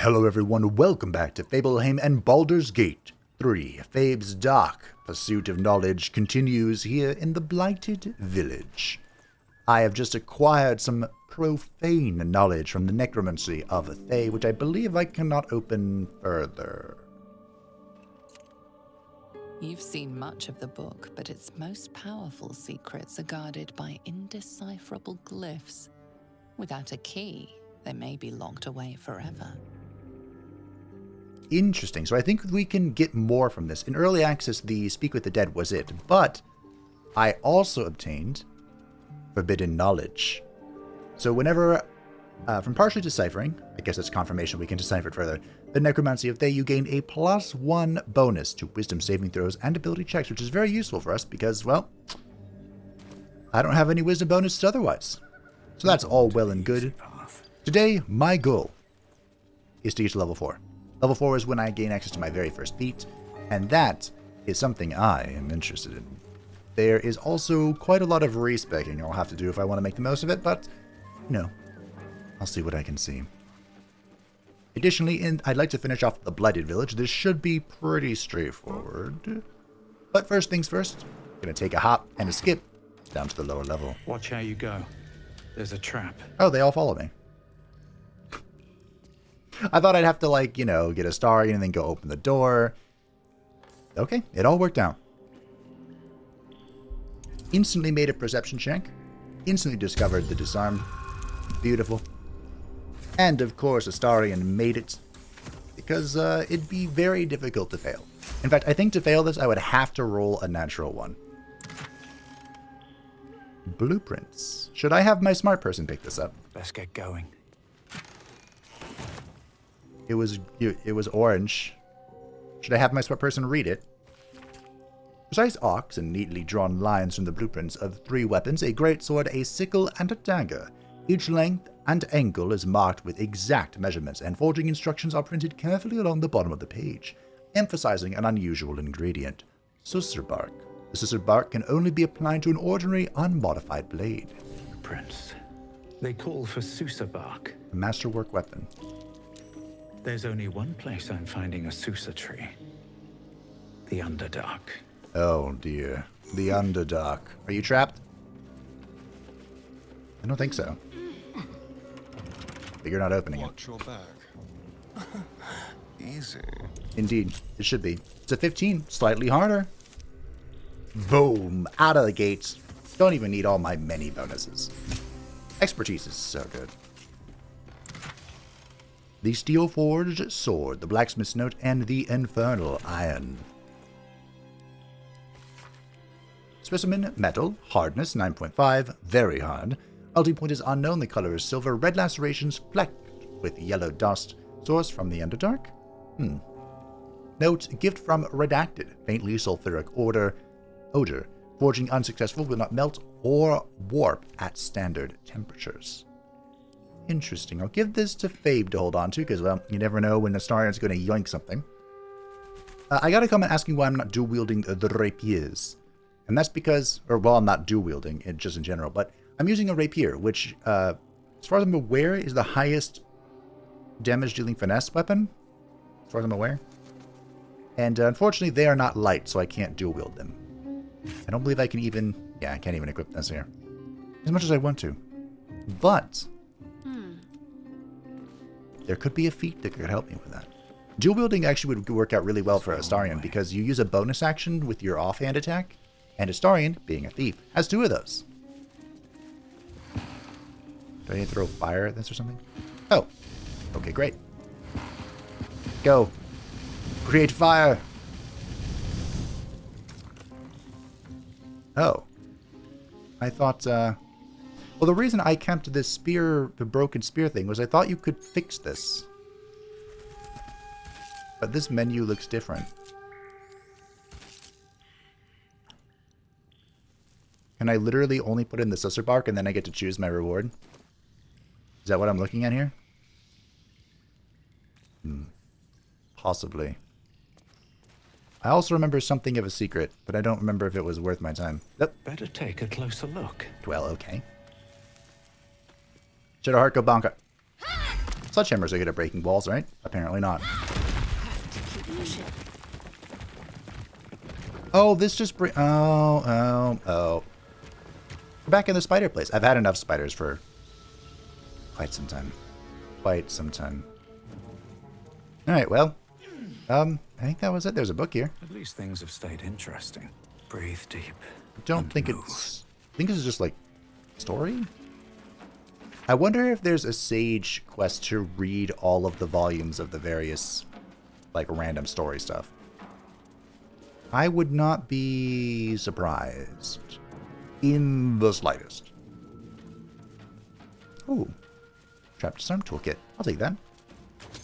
Hello everyone, welcome back to Fableheim and Baldur's Gate 3. Fabe's dark pursuit of knowledge continues here in the Blighted Village. I have just acquired some profane knowledge from the necromancy of Thay, which I believe I cannot open further. You've seen much of the book, but its most powerful secrets are guarded by indecipherable glyphs. Without a key, they may be locked away forever. Interesting. So I think we can get more from this. In early access, the Speak with the Dead was it, but I also obtained Forbidden Knowledge. So whenever, from partially deciphering, I guess that's confirmation we can decipher it further, the Necromancy of Thay, you gain a +1 bonus to Wisdom saving throws and ability checks, which is very useful for us because, well, I don't have any Wisdom bonuses otherwise. So that's all well and good. Today, my goal is to get to level 4. Level 4 is when I gain access to my very first feat, and that is something I am interested in. There is also quite a lot of respecking I'll have to do if I want to make the most of it, but, you know, I'll see what I can see. Additionally, I'd like to finish off the Blighted Village. This should be pretty straightforward. But first things first, I'm going to take a hop and a skip down to the lower level. Watch how you go. There's a trap. Oh, they all follow me. I thought I'd have to, like, you know, get Astarion and then go open the door. Okay, it all worked out. Instantly made a perception check. Instantly discovered the disarm. Beautiful. And, of course, Astarion made it. Because it'd be very difficult to fail. In fact, I think to fail this, I would have to roll a natural one. Blueprints. Should I have my smart person pick this up? Let's get going. It was orange. Should I have my smart person read it? Precise arcs and neatly drawn lines from the blueprints of 3 weapons, a greatsword, a sickle, and a dagger. Each length and angle is marked with exact measurements, and forging instructions are printed carefully along the bottom of the page, emphasizing an unusual ingredient, susur bark. The susur bark can only be applied to an ordinary, unmodified blade. Prince. They call for susur bark. A masterwork weapon. There's only one place I'm finding a susur tree. The Underdark. Oh dear. The Underdark. Are you trapped? I don't think so. But you're not opening it. Watch your back. Easy. Indeed, it should be. It's a 15, slightly harder. Boom! Out of the gates. Don't even need all my many bonuses. Expertise is so good. The steel-forged sword, the blacksmith's note, and the infernal iron. Specimen metal, hardness 9.5, very hard. Melting point is unknown, the color is silver, red lacerations flecked with yellow dust. Source from the Underdark? Note, gift from Redacted, faintly sulfuric odor. Forging unsuccessful, will not melt or warp at standard temperatures. Interesting. I'll give this to Fabe to hold on to, because, well, you never know when Astarion's going to yoink something. I got a comment asking why I'm not dual-wielding the rapiers. And that's because, or, well, I'm not dual-wielding, just in general, but I'm using a rapier, which, as far as I'm aware, is the highest damage-dealing finesse weapon, as far as I'm aware. And, unfortunately, they are not light, so I can't dual-wield them. I don't believe I can even, I can't even equip this here. As much as I want to. But there could be a feat that could help me with that. Dual wielding actually would work out really well for Astarion because you use a bonus action with your offhand attack, and Astarion, being a thief, has 2 of those. Do I need to throw fire at this or something? Oh. Okay, great. Go. Create fire. Oh. I thought, well, the reason I kept this the broken spear thing, was I thought you could fix this. But this menu looks different. Can I literally only put in the susur bark and then I get to choose my reward? Is that what I'm looking at here? Possibly. I also remember something of a secret, but I don't remember if it was worth my time. Nope. Better take a closer look. Well, okay. Shadowheart, go bonka. Sledgehammers are good at breaking walls, right? Apparently not. Oh, this just oh. We're back in the spider place. I've had enough spiders for quite some time. Alright, well. I think that was it. There's a book here. At least things have stayed interesting. Breathe deep. I don't think it's... I think this is just, like, story? I wonder if there's a sage quest to read all of the volumes of the various, like, random story stuff. I would not be surprised. In the slightest. Ooh. Trap disarm toolkit. I'll take that.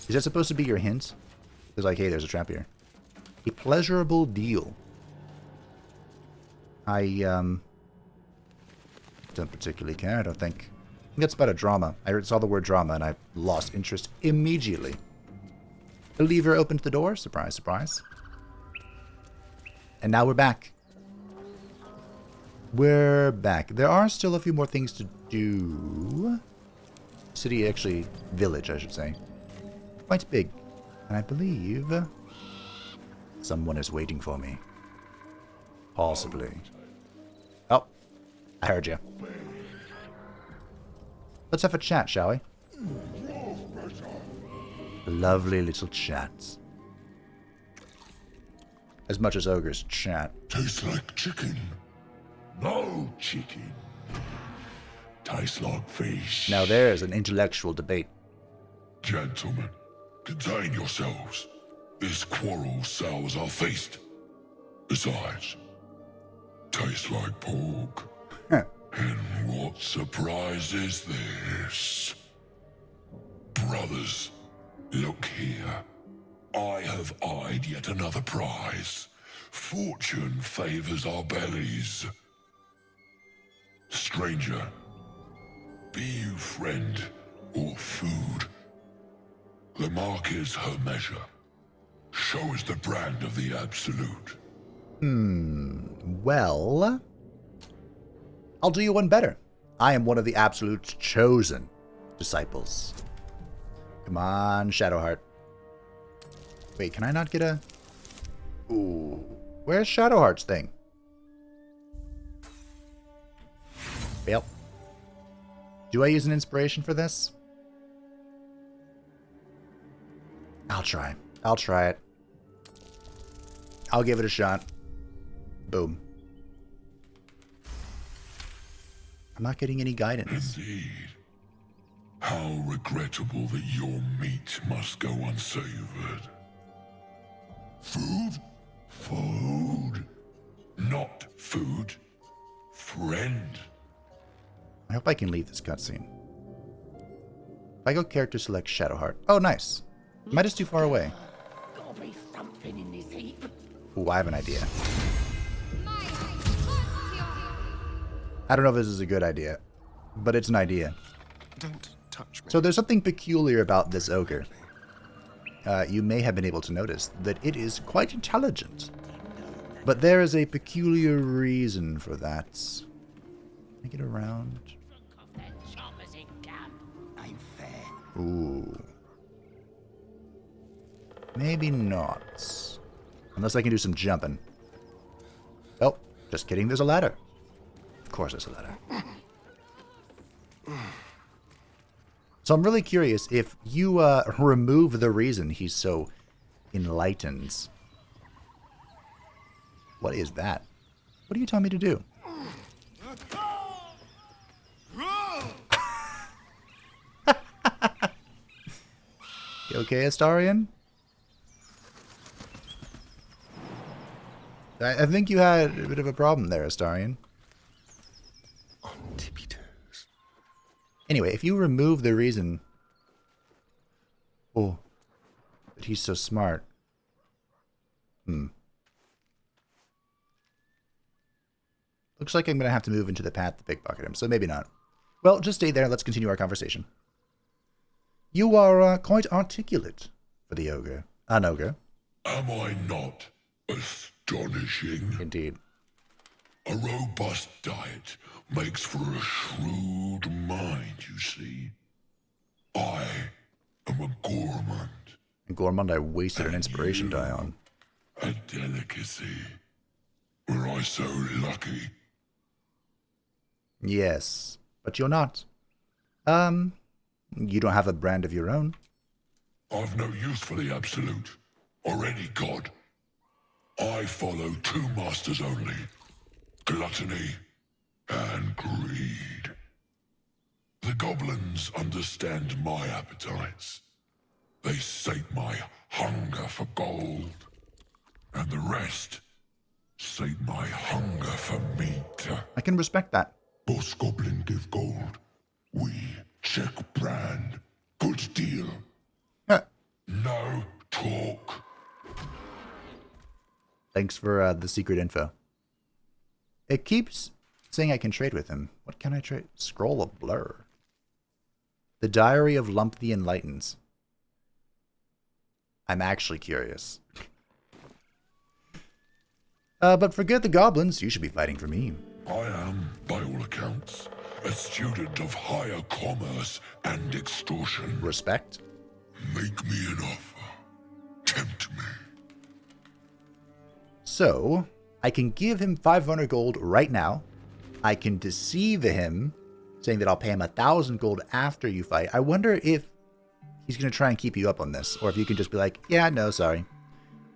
Is that supposed to be your hint? It's like, hey, there's a trap here. A pleasurable deal. I don't particularly care, I don't think. I think that's about a drama. I saw the word drama and I lost interest immediately. The lever opened the door. Surprise, surprise. And now we're back. We're back. There are still a few more things to do. City, actually, village, I should say. Quite big. And I believe someone is waiting for me. Possibly. Oh, I heard you. Let's have a chat, shall we? Lovely little chats. As much as ogres chat. Tastes like chicken. No chicken. Tastes like fish. Now there's an intellectual debate. Gentlemen, contain yourselves. This quarrel sours our feast. Besides, tastes like pork. And what surprise is this? Brothers, look here. I have eyed yet another prize. Fortune favors our bellies. Stranger, be you friend or food. The mark is her measure. Show us the brand of the absolute. Well, I'll do you one better. I am one of the absolute's chosen disciples. Come on, Shadowheart. Wait, can I not get a... Ooh, where's Shadowheart's thing? Well, do I use an inspiration for this? I'll try. I'll try it. I'll give it a shot. Boom. I'm not getting any guidance. Indeed. How regrettable that your meat must go unsavored. Food? Food. Not food. Friend. I hope I can leave this cutscene. If I go character select Shadowheart. Oh, nice. Am I just too far away? Gotta be something in this heap. Ooh, I have an idea. I don't know if this is a good idea, but it's an idea. Don't touch me. So there's something peculiar about this ogre. You may have been able to notice that it is quite intelligent. But there is a peculiar reason for that. Can I get around? Ooh. Maybe not. Unless I can do some jumping. Oh, just kidding. There's a ladder. Of course there's a ladder. So I'm really curious if you remove the reason he's so enlightened. What is that? What are you telling me to do? You okay, Astarion? I think you had a bit of a problem there, Astarion. On tippy toes. Anyway, if you remove the reason... Oh, that he's so smart. Looks like I'm going to have to move into the path to pickpocket him, so maybe not. Well, just stay there. Let's continue our conversation. You are quite articulate for the ogre. An ogre. Am I not astonishing? Indeed. A robust diet makes for a shrewd mind, you see. I I'm a gourmand. And Gourmand I wasted an inspiration you, die on. A delicacy. Were I so lucky? Yes, but you're not. You don't have a brand of your own. I've no use for the absolute, or any god. I follow two masters only. Gluttony and greed. The goblins understand my appetites. They sate my hunger for gold. And the rest sate my hunger for meat. I can respect that. Boss goblin give gold. We check brand. Good deal. Huh. No talk. Thanks for the secret info. It keeps saying I can trade with him. What can I trade? Scroll of Blur. The Diary of Lump the Enlightens. I'm actually curious. But forget the goblins. You should be fighting for me. I am, by all accounts, a student of higher commerce and extortion. Respect. Make me an offer. Tempt me. So, I can give him 500 gold right now. I can deceive him, saying that I'll pay him 1,000 gold after you fight. I wonder if he's going to try and keep you up on this, or if you can just be like, yeah, no, sorry.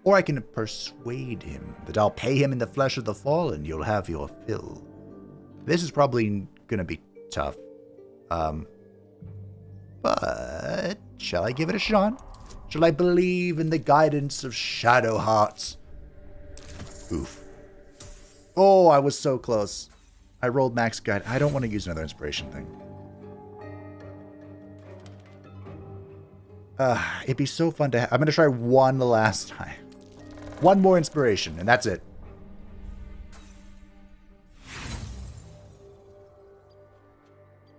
Or I can persuade him that I'll pay him in the flesh of the fallen. You'll have your fill. This is probably going to be tough. But shall I give it a shot? Shall I believe in the guidance of Shadowheart? Oof. Oh, I was so close. I rolled max guide. I don't want to use another inspiration thing. It'd be so fun to have. I'm going to try one last time. One more inspiration, and that's it.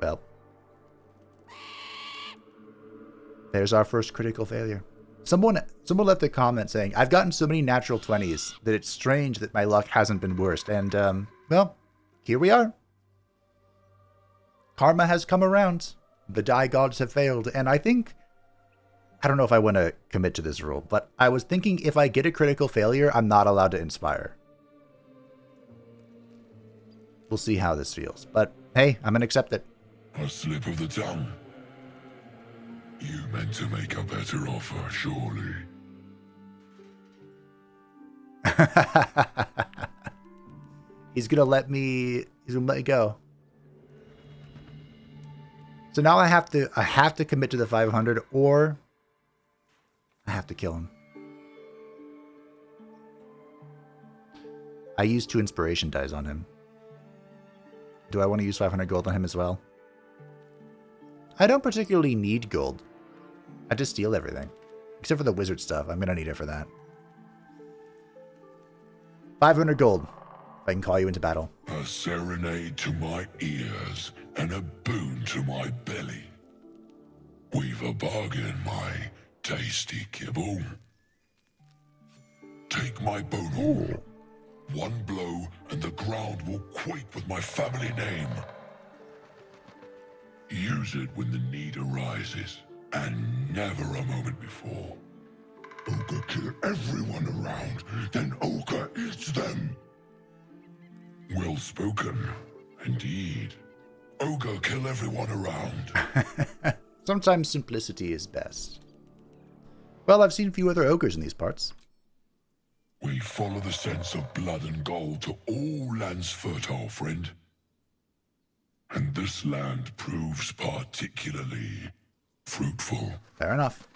Well. There's our first critical failure. Someone left a comment saying, I've gotten so many natural 20s that it's strange that my luck hasn't been worse. And, well, here we are. Karma has come around. The die gods have failed. And I think, I don't know if I want to commit to this rule, but I was thinking if I get a critical failure, I'm not allowed to inspire. We'll see how this feels. But, hey, I'm going to accept it. A slip of the tongue. You meant to make a better offer, surely. He's gonna let me go. So now I have to commit to the 500, or I have to kill him. I used 2 inspiration dice on him. Do I want to use 500 gold on him as well? I don't particularly need gold. I just steal everything. Except for the wizard stuff. I'm going to need it for that. 500 gold. If I can call you into battle. A serenade to my ears and a boon to my belly. We've a bargain, my tasty kibble. Take my bone horn. One blow and the ground will quake with my family name. Use it when the need arises, and never a moment before. Ogre kill everyone around, then Ogre eats them. Well spoken, indeed. Ogre kill everyone around. Sometimes simplicity is best. Well, I've seen a few other ogres in these parts. We follow the sense of blood and gold to all lands fertile, friend. And this land proves particularly fruitful. Fair enough.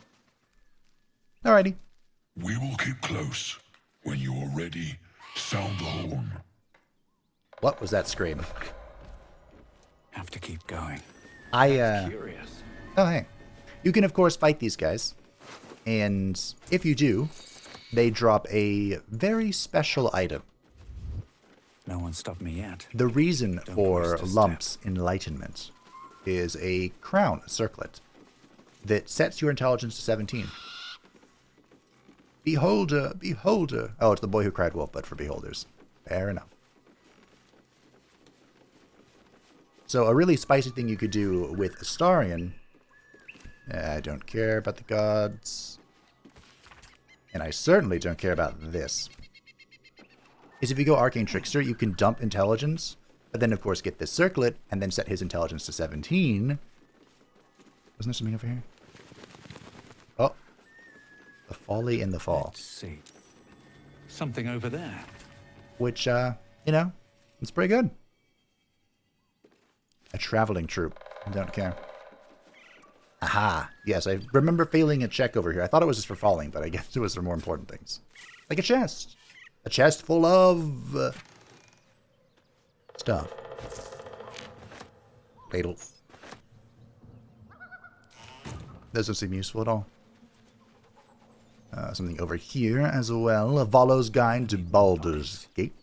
Alrighty. We will keep close. When you are ready, sound the horn. What was that scream? Have to keep going. Curious. Oh, hey. You can, of course, fight these guys. And if you do, they drop a very special item. No one stopped me yet. The reason Don't for waste a Lump's enlightenment is a crown, a circlet, that sets your intelligence to 17. Beholder, beholder. Oh, it's the boy who cried wolf, but for beholders. Fair enough. So a really spicy thing you could do with Astarion I don't care about the gods. And I certainly don't care about this. Is if you go Arcane Trickster, you can dump intelligence, but then of course get this circlet, and then set his intelligence to 17. Wasn't there something over here? Oh. The Folly in the Fall. Let's see. Something over there. Which, you know, it's pretty good. A traveling troupe. I don't care. Aha. Yes, I remember failing a check over here. I thought it was just for falling, but I guess it was for more important things. Like a chest. A chest full of... stuff. Ladle. Doesn't seem useful at all. Something over here as well. Volo's Guide to Baldur's Gate.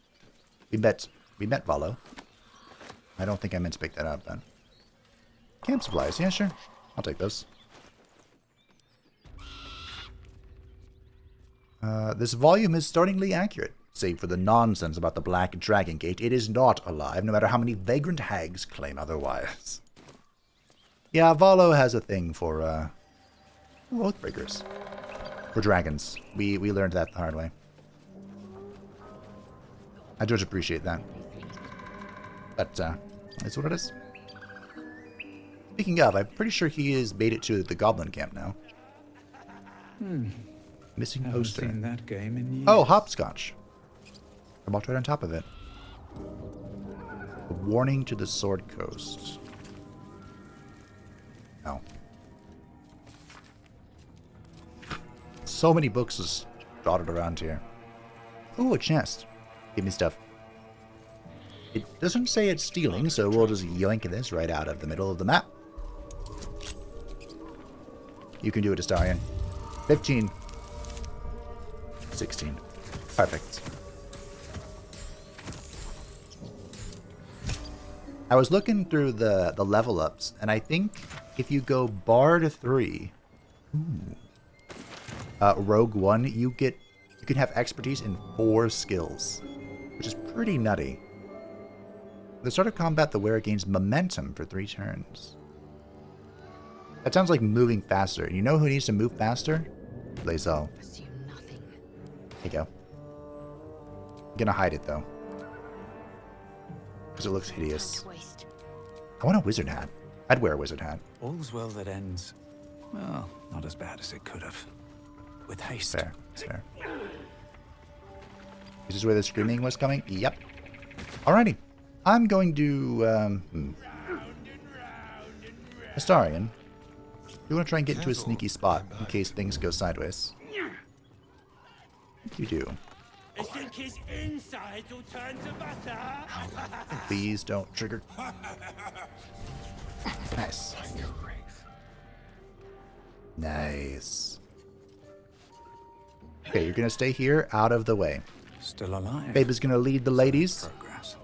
We met Volo. I don't think I meant to pick that up, then. Camp supplies. Yeah, sure. I'll take those. This volume is startlingly accurate. Save for the nonsense about the Black Dragon Gate, it is not alive, no matter how many vagrant hags claim otherwise. Yeah, Volo has a thing for, Oathbreakers. For dragons. We learned that the hard way. I don't appreciate that. But, that's what it is. Speaking of, I'm pretty sure he has made it to the Goblin Camp now. Missing poster. Haven't seen that game in years. Oh, hopscotch. I walked right on top of it. A warning to the Sword Coast. Oh. So many books just dotted around here. Ooh, a chest. Give me stuff. It doesn't say it's stealing, so we'll just yoink this right out of the middle of the map. You can do it, Astarion. 15. 16. Perfect. I was looking through the level ups, and I think if you go Bard 3, Rogue 1, you can have expertise in 4 skills, which is pretty nutty. At the start of combat, the wearer gains momentum for 3 turns. That sounds like moving faster. You know who needs to move faster? Lae'zel. Assume nothing. There you go. I'm gonna hide it though, because it looks hideous. I want a wizard hat. I'd wear a wizard hat. All's well that ends. Well, not as bad as it could have. With haste. Fair. It's fair. Is this where the screaming was coming? Yep. Alrighty. I'm going to, Astarion, you want to try and get into a sneaky spot in case things go sideways? You do. I think his insides will turn to butter. Please don't trigger. Nice. Nice. Okay, you're going to stay here, out of the way. Still alive. Fabe is going to lead the ladies. Progress.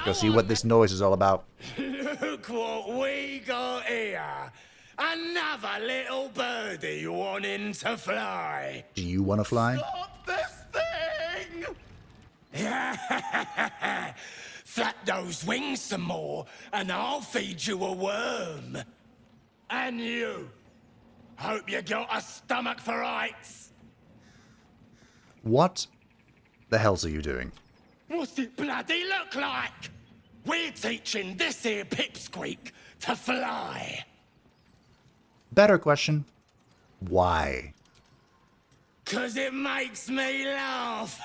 Go see what this noise is all about. Look what we got here. Another little birdie wanting to fly. Do you want to fly? Stop this thing! Flap those wings some more, and I'll feed you a worm. And you. Hope you got a stomach for heights. What the hell's are you doing? What's it bloody look like? We're teaching this here pipsqueak to fly. Better question. Why? 'Cause it makes me laugh.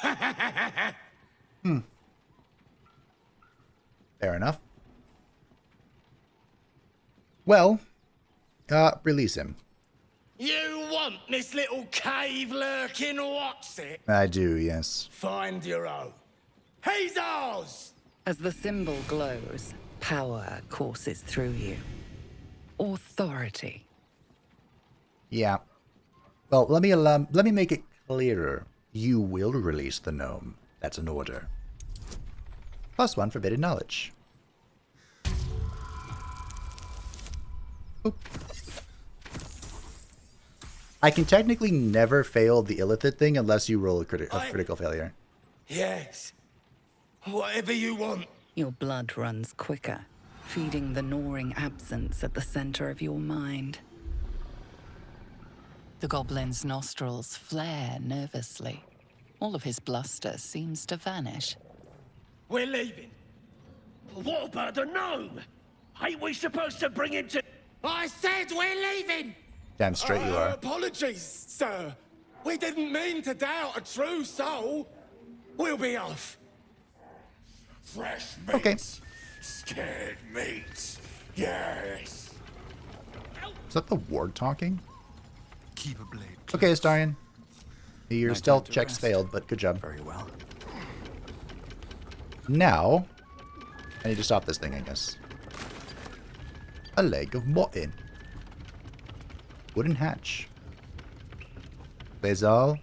Fair enough. Well, release him. You want this little cave lurking what's it? I do, yes. Find your own. He's ours! As the symbol glows, power courses through you. Authority. Yeah. Well, let me make it clearer. You will release the gnome. That's an order. +1 forbidden knowledge. Oop. I can technically never fail the illithid thing unless you roll a critical failure. Yes. Whatever you want. Your blood runs quicker. feeding the gnawing absence at the center of your mind. The goblin's nostrils flare nervously. All of his bluster seems to vanish. We're leaving. What about the gnome? Ain't we supposed to bring him to... I said we're leaving! Damn straight you are. Apologies, sir. We didn't mean to doubt a true soul. We'll be off. Fresh meat. Okay. Scared meat. Yes. Is that the ward talking? Keep a blade. Okay, Astarion. Your No stealth time to checks rest. failed, but good job. Very well. Now, I need to stop this thing, I guess. A leg of mutton. Wooden hatch. Lae'zel.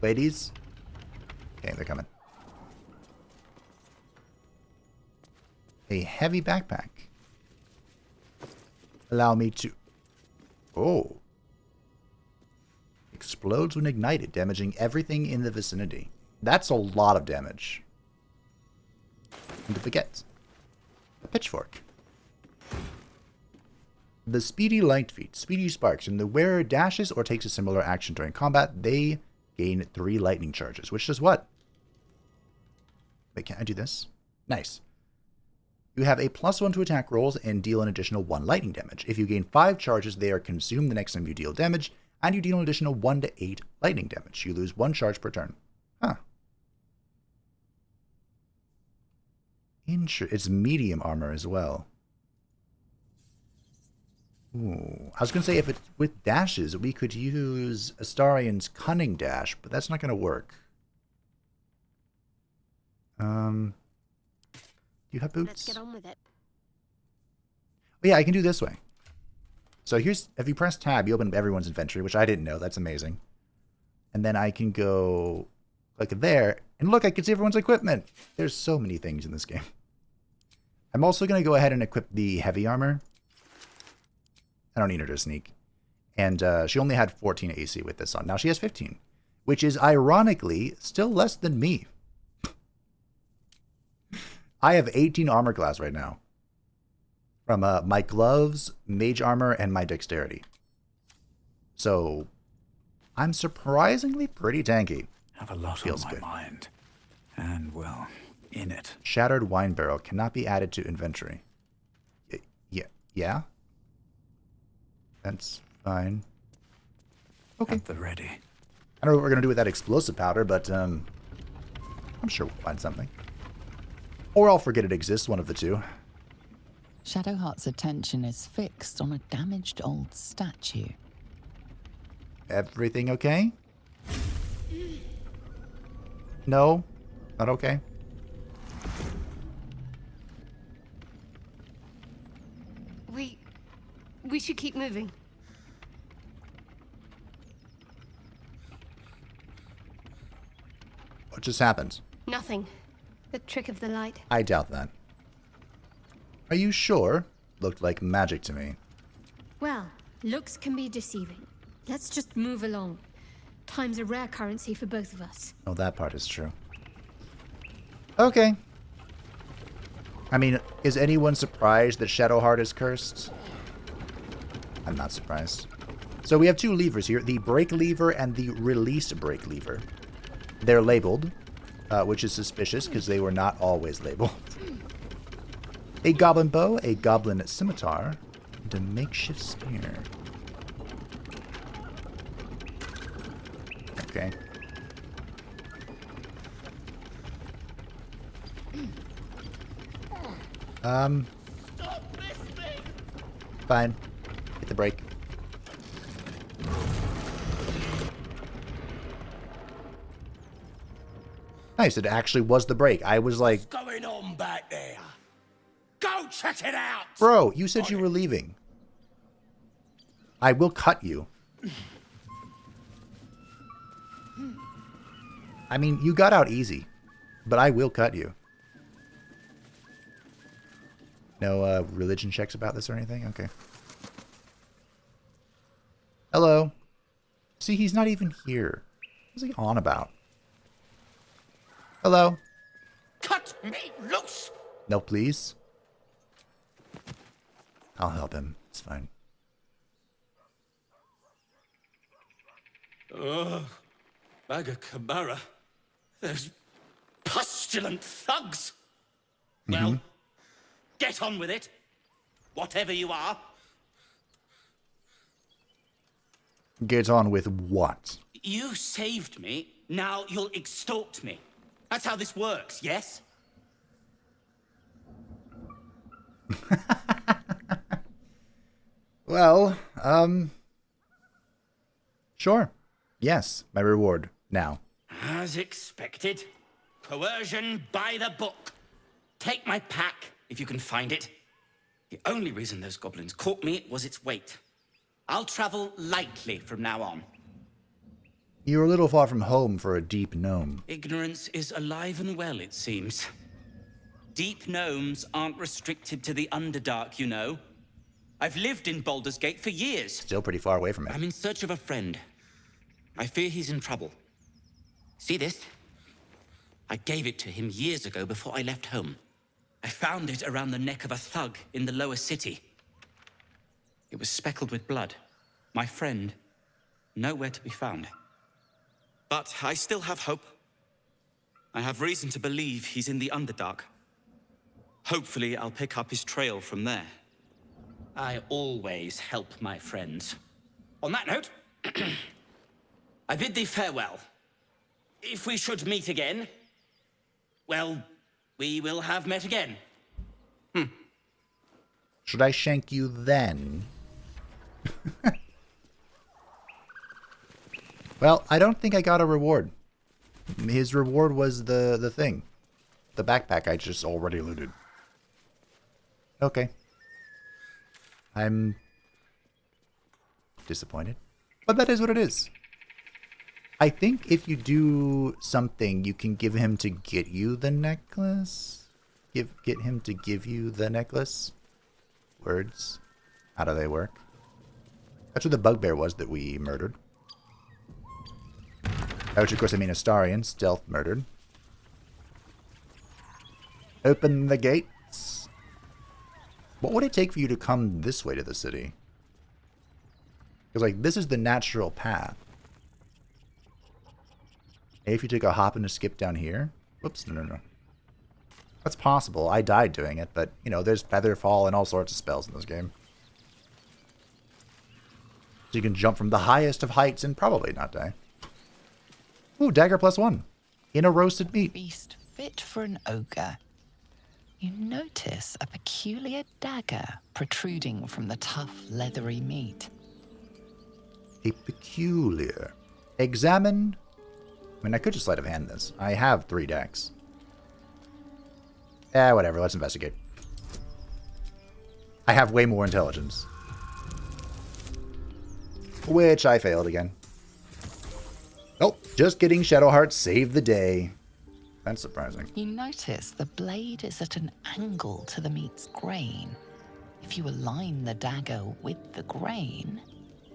Ladies. Okay, they're coming. A heavy backpack. Allow me to... Oh. Explodes when ignited, damaging everything in the vicinity. That's a lot of damage. And the baguette. A pitchfork. The Speedy Light Feat. Speedy Sparks. When the wearer dashes or takes a similar action during combat, they gain 3 lightning charges. Which does what? Wait, can I do this? Nice. You have a +1 to attack rolls and deal an additional 1 lightning damage. If you gain 5 charges, they are consumed the next time you deal damage, and you deal an additional 1 to 8 lightning damage. You lose 1 charge per turn. Huh. It's medium armor as well. Ooh. I was going to say if it's with dashes, we could use Astarion's Cunning Dash, but that's not going to work. Do you have boots? Let's get on with it. Oh, yeah, I can do this way. So here's, if you press tab, you open up everyone's inventory, which I didn't know. That's amazing. And then I can go click there, and look, I can see everyone's equipment. There's so many things in this game. I'm also going to go ahead and equip the heavy armor. I don't need her to sneak. And she only had 14 AC with this on. Now she has 15, which is ironically still less than me. I have 18 armor class right now. From my gloves, mage armor, and my dexterity. So, I'm surprisingly pretty tanky. Have a lot Feels on my good. mind. And, well, in it. Shattered wine barrel cannot be added to inventory. Yeah? That's fine. Okay. At the ready. I don't know what we're going to do with that explosive powder, but I'm sure we'll find something. Or I'll forget it exists, one of the two. Shadowheart's attention is fixed on a damaged old statue. Everything okay? No? Not okay? We should keep moving. What just happened? Nothing. The trick of the light. I doubt that. Are you sure? Looked like magic to me. Well, looks can be deceiving. Let's just move along. Time's a rare currency for both of us. Oh, that part is true. Okay. I mean, is anyone surprised that Shadowheart is cursed? I'm not surprised. So we have 2 levers here, the break lever and the release break lever. They're labeled, which is suspicious because they were not always labeled. A goblin bow, a goblin scimitar, and a makeshift spear. Okay. Fine. Hit the brake. Nice, it actually was the brake. I was like, What's going on back there? Go check it out! bro, you said you were leaving. I will cut you. I mean, you got out easy, but I will cut you. No religion checks about this or anything? Okay. Hello. See, he's not even here. What's he on about? Hello. Cut me loose! No, please. I'll help him. It's fine. Ugh. Bagakabara. Those pustulant thugs. Well, get on with it. Whatever you are. Get on with what? You saved me. Now you'll extort me. That's how this works, yes? Well, sure. Yes, my reward now. As expected. Coercion by the book. Take my pack, if you can find it. The only reason those goblins caught me was its weight. I'll travel lightly from now on. You're a little far from home for a deep gnome. Ignorance is alive and well, it seems. Deep gnomes aren't restricted to the Underdark, you know. I've lived in Baldur's Gate for years. Still pretty far away from it. I'm in search of a friend. I fear he's in trouble. See this? I gave it to him years ago before I left home. I found it around the neck of a thug in the lower city. It was speckled with blood. My friend, nowhere to be found. But I still have hope. I have reason to believe he's in the Underdark. Hopefully, I'll pick up his trail from there. I always help my friends. On that note, I bid thee farewell. If we should meet again, well, we will have met again. Should I shank you then? Well, I don't think I got a reward. His reward was the thing. The backpack I just already looted. Okay. I'm disappointed. But that is what it is. I think if you do something, you can give him to get you the necklace. Get him to give you the necklace. Words. How do they work? That's what the bugbear was that we murdered. By which, of course, I mean Astarion, stealth murdered. Open the gates. What would it take for you to come this way to the city? Because, like, this is the natural path. If you take a hop and a skip down here. Whoops, no. That's possible. I died doing it, but, you know, there's Featherfall and all sorts of spells in this game. So you can jump from the highest of heights and probably not die. Ooh, dagger +1. In a roasted meat. Feast fit for an ogre. You notice a peculiar dagger protruding from the tough, leathery meat. A peculiar. Examine. I mean, I could just sleight of hand this. I have 3 decks. Whatever. Let's investigate. I have way more intelligence. Which I failed again. Oh, just kidding. Shadowheart saved the day. That's surprising. You notice the blade is at an angle to the meat's grain. If you align the dagger with the grain,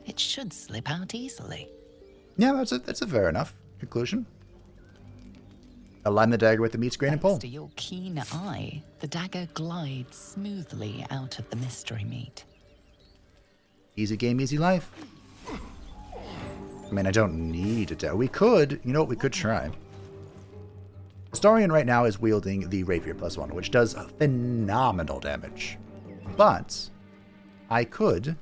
it should slip out easily. Yeah, that's a fair enough conclusion. Align the dagger with the meat's grain and pull. Thanks to your keen eye, the dagger glides smoothly out of the mystery meat. Easy game, easy life. I mean, I don't need it. We could, you know what, we could try. Astarion right now is wielding the Rapier +1, which does phenomenal damage. But I could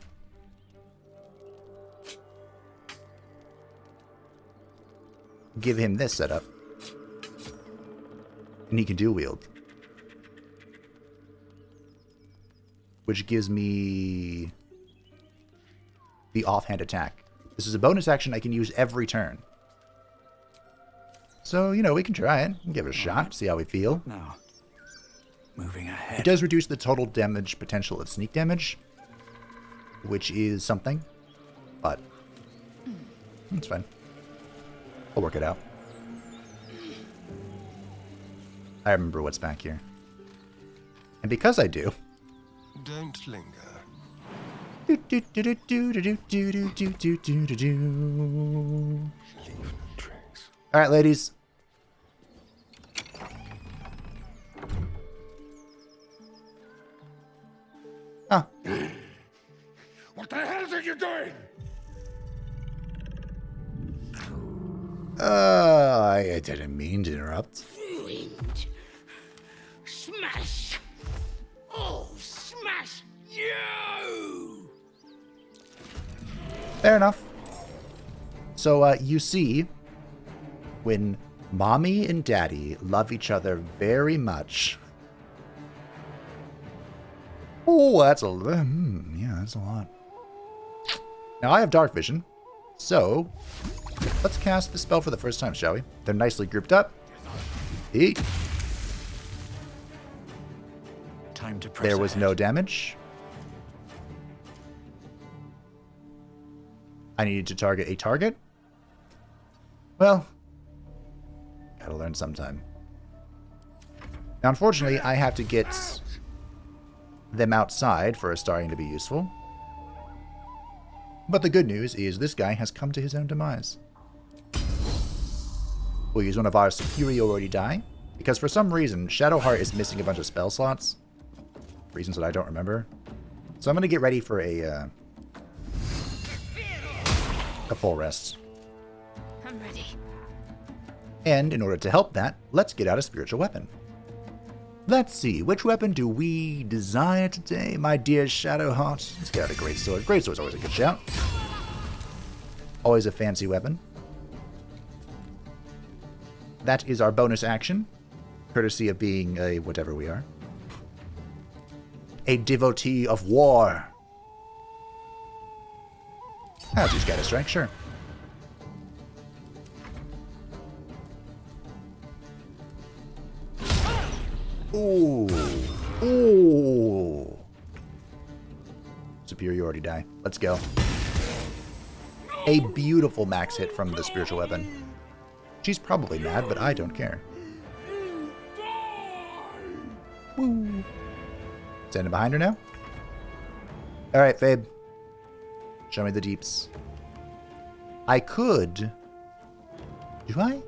give him this setup. And he can dual wield. Which gives me the offhand attack. This is a bonus action I can use every turn. So, you know, we can try it. Give it a shot, see how we feel. Now, moving ahead. It does reduce the total damage potential of sneak damage, which is something, but it's fine. I'll work it out. I remember what's back here. And because I do... Don't linger. Alright, ladies. Ah. What the hell are you doing? I didn't mean to interrupt. Ruined. Smash. Oh, smash you! Fair enough. So, you see, when mommy and daddy love each other very much. Oh, that's a yeah, that's a lot. Now I have dark vision, so let's cast the spell for the first time, shall we? They're nicely grouped up. Eat. Time to press There was ahead. no damage. I needed to target a target. Well, gotta learn sometime. Now, unfortunately, I have to get them outside for Astarion to be useful. But the good news is this guy has come to his own demise. We'll use one of our superiority die, because for some reason, Shadowheart is missing a bunch of spell slots. Reasons that I don't remember. So I'm going to get ready for a full rest. I'm ready. And in order to help that, let's get out a spiritual weapon. Let's see, which weapon do we desire today, my dear Shadowheart? Let's get out a greatsword. Greatsword's always a good shout. Always a fancy weapon. That is our bonus action, courtesy of being a whatever we are. A devotee of war. I'll just get a strike, sure. Ooh. Ooh. Superiority die. Let's go. A beautiful max hit from the spiritual weapon. She's probably mad, but I don't care. Woo. Standing behind her now. Alright, Fabe. Show me the deeps. I could... Do I?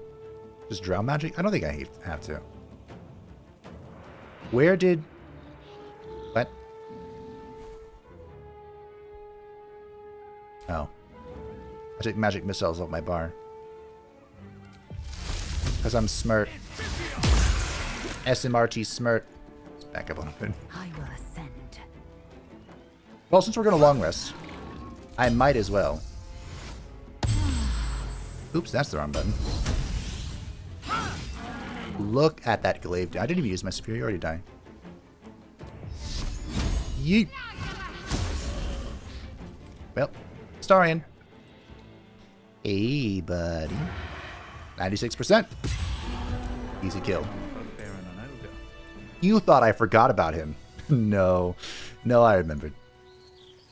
Just drown magic? I don't think I have to. Where did... What? Oh. I took magic missiles off my bar. Because I'm smart. SMRT smart. Let's back up on it. I will ascend. Well, since we're going to long rest, I might as well. Oops, that's the wrong button. Look at that glaive. I didn't even use my superiority die. Yeet. Well, Astarion. Hey, buddy. 96%. Easy kill. You thought I forgot about him. No. No, I remembered.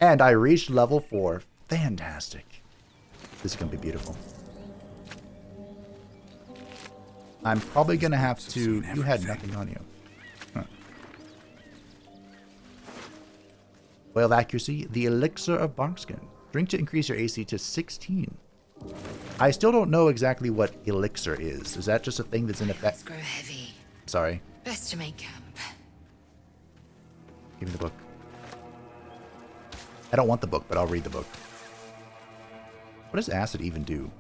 And I reached level 4. Fantastic. This is going to be beautiful. I'm probably going to have to... You had nothing on you. Huh. Oil of Accuracy. The Elixir of Barkskin. Drink to increase your AC to 16. I still don't know exactly what Elixir is. Is that just a thing that's in effect? Grow heavy. Sorry. Best to make camp. Give me the book. I don't want the book, but I'll read the book. What does acid even do?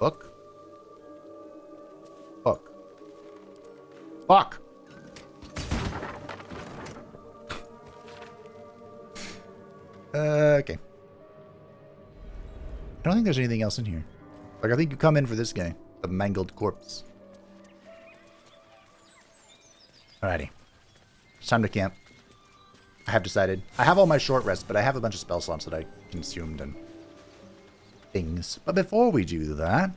Book? Book. Fuck! Okay. I don't think there's anything else in here. Like, I think you come in for this guy. The mangled corpse. Alrighty. It's time to camp. I have decided. I have all my short rests, but I have a bunch of spell slots that I consumed and things. But before we do that,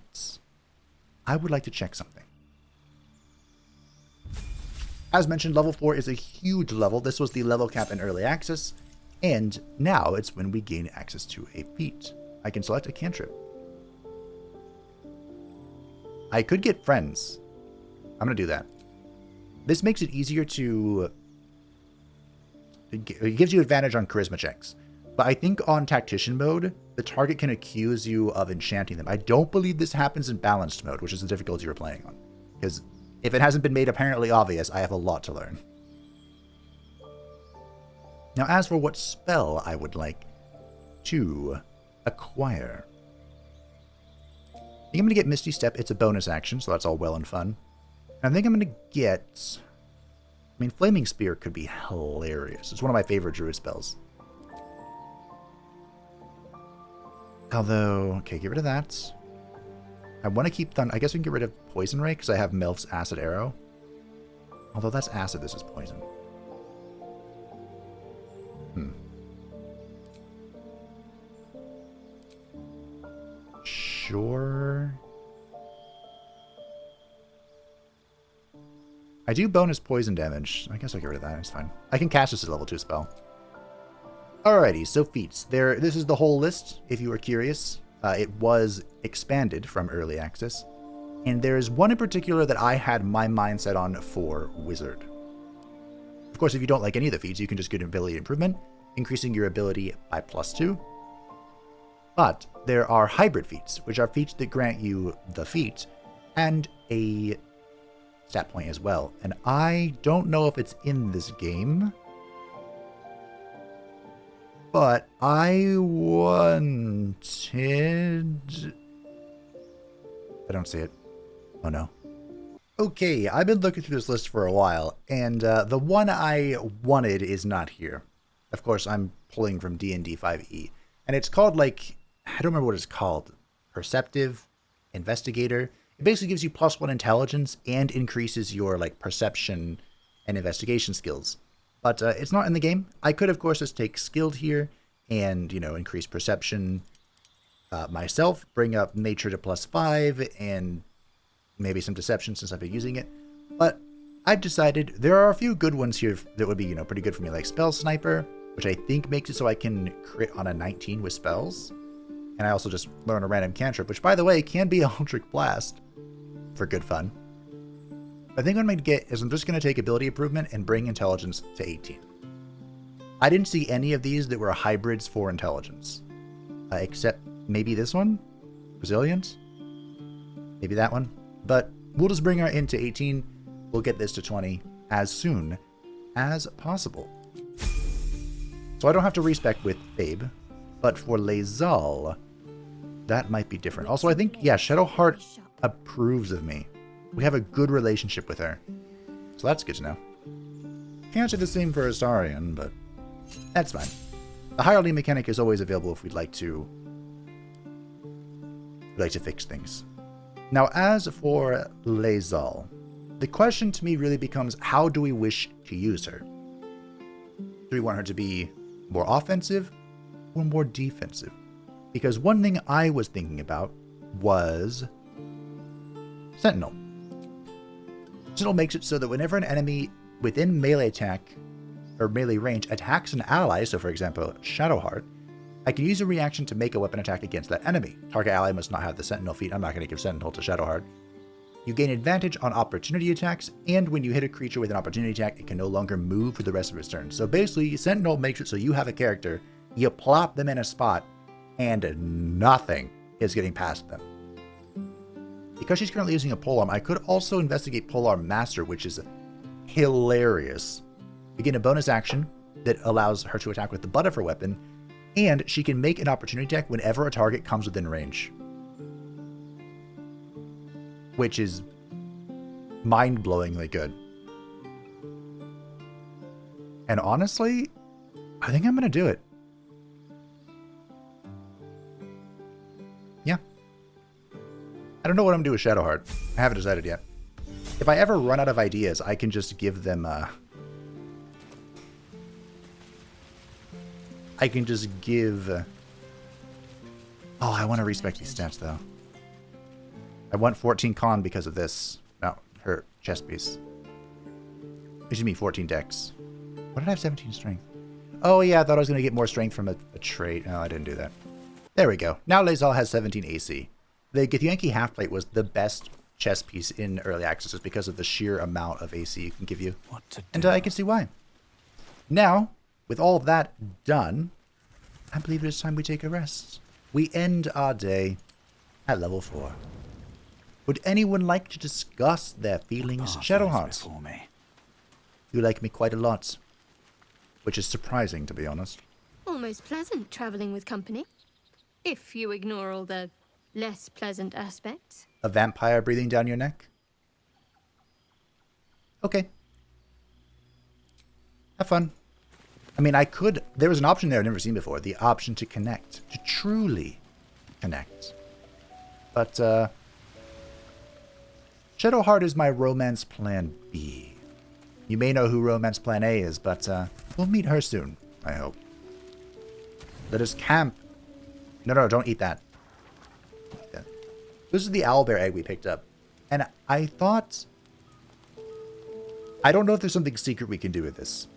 I would like to check something. As mentioned, level 4 is a huge level. This was the level cap in early access, and now it's when we gain access to a feat. I can select a cantrip. I could get friends. I'm going to do that. This makes it easier to... It gives you advantage on charisma checks. But I think on tactician mode, the target can accuse you of enchanting them. I don't believe this happens in balanced mode, which is the difficulty you're playing on. Because if it hasn't been made apparently obvious, I have a lot to learn. Now, as for what spell I would like to acquire, I think I'm going to get Misty Step. It's a bonus action, so that's all well and fun. And I think I'm going to get... I mean, Flaming Spear could be hilarious. It's one of my favorite druid spells. Although, okay, get rid of that. I want to keep Thunder. I guess we can get rid of Poison Ray because I have Melf's Acid Arrow. Although that's acid, this is poison. Sure. I do bonus poison damage. I guess I'll get rid of that. It's fine. I can cast this as a level 2 spell. Alrighty, so feats. This is the whole list, if you were curious. It was expanded from early access. And there is one in particular that I had my mind set on for Wizard. Of course, if you don't like any of the feats, you can just get an ability improvement, increasing your ability by +2. But there are hybrid feats, which are feats that grant you the feat and a stat point as well. And I don't know if it's in this game, but I wanted... I don't see it. Oh no. Okay, I've been looking through this list for a while, and the one I wanted is not here. Of course, I'm pulling from D&D 5e, and it's called, like, I don't remember what it's called. Perceptive Investigator. It basically gives you +1 intelligence and increases your, like, perception and investigation skills. But it's not in the game. I could, of course, just take skilled here and, you know, increase perception myself, bring up nature to +5, and maybe some deception since I've been using it. But I've decided there are a few good ones here that would be, you know, pretty good for me, like Spell Sniper, which I think makes it so I can crit on a 19 with spells. And I also just learn a random cantrip, which, by the way, can be Eldritch Blast for good fun. I think what I'm going to get is I'm just going to take ability improvement and bring intelligence to 18. I didn't see any of these that were hybrids for intelligence, except maybe this one, Resilience, maybe that one. But we'll just bring our int to 18. We'll get this to 20 as soon as possible. So I don't have to respec with Fabe, but for Lae'zel, that might be different. Also, I think, yeah, Shadowheart approves of me. We have a good relationship with her. So that's good to know. Can't say the same for Astarion, but that's fine. The hierarchy mechanic is always available if we'd like to fix things. Now, as for Lae'zel, the question to me really becomes, how do we wish to use her? Do we want her to be more offensive or more defensive? Because one thing I was thinking about was Sentinel. Sentinel makes it so that whenever an enemy within melee attack or melee range attacks an ally, so for example, Shadowheart, I can use a reaction to make a weapon attack against that enemy. Target ally must not have the Sentinel feat. I'm not going to give Sentinel to Shadowheart. You gain advantage on opportunity attacks, and when you hit a creature with an opportunity attack, it can no longer move for the rest of its turn. So basically, Sentinel makes it so you have a character, you plop them in a spot, and nothing is getting past them. Because she's currently using a polearm, I could also investigate Polearm Master, which is hilarious. We gain a bonus action that allows her to attack with the butt of her weapon, and she can make an opportunity attack whenever a target comes within range. Which is mind-blowingly good. And honestly, I think I'm going to do it. Yeah. I don't know what I'm going to do with Shadowheart. I haven't decided yet. If I ever run out of ideas, I can just give them I can just give... Oh, I want to respec these stats, though. I want 14 con because of this. No, her chest piece. Excuse me, 14 dex. Why did I have 17 strength? Oh, yeah, I thought I was going to get more strength from a trait. No, I didn't do that. There we go. Now Lae'zel has 17 AC. The Githyanki Halfplate was the best chest piece in early access just because of the sheer amount of AC it can give you. What to do? And I can see why. Now, with all of that done, I believe it is time we take a rest. We end our day at level 4. Would anyone like to discuss their feelings, Shadowheart? For me. You like me quite a lot. which is surprising, to be honest. Almost pleasant traveling with company. If you ignore all the less pleasant aspects. A vampire breathing down your neck? Okay. Have fun. I mean, there was an option there I've never seen before. The option to connect. To truly connect. But, Shadowheart is my romance plan B. You may know who romance plan A is, but, we'll meet her soon, I hope. Let us camp. No, don't eat that. This is the owlbear egg we picked up. And I thought... I don't know if there's something secret we can do with this.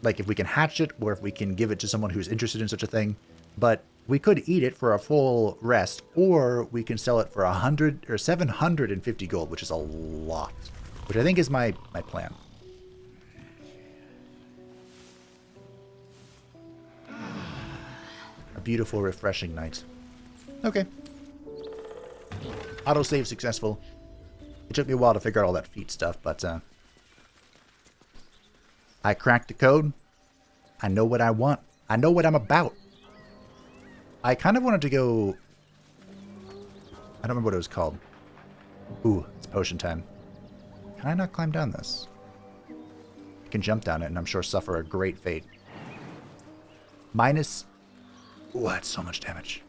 Like if we can hatch it, or if we can give it to someone who's interested in such a thing. But we could eat it for a full rest, or we can sell it for 100 or 750 gold, which is a lot. Which I think is my plan. A beautiful, refreshing night. Okay. Autosave successful. It took me a while to figure out all that feat stuff, but I cracked the code. I know what I want. I know what I'm about. I kind of wanted to go... I don't remember what it was called. Ooh, it's potion time. Can I not climb down this? I can jump down it and I'm sure suffer a great fate. Minus... Ooh, that's so much damage.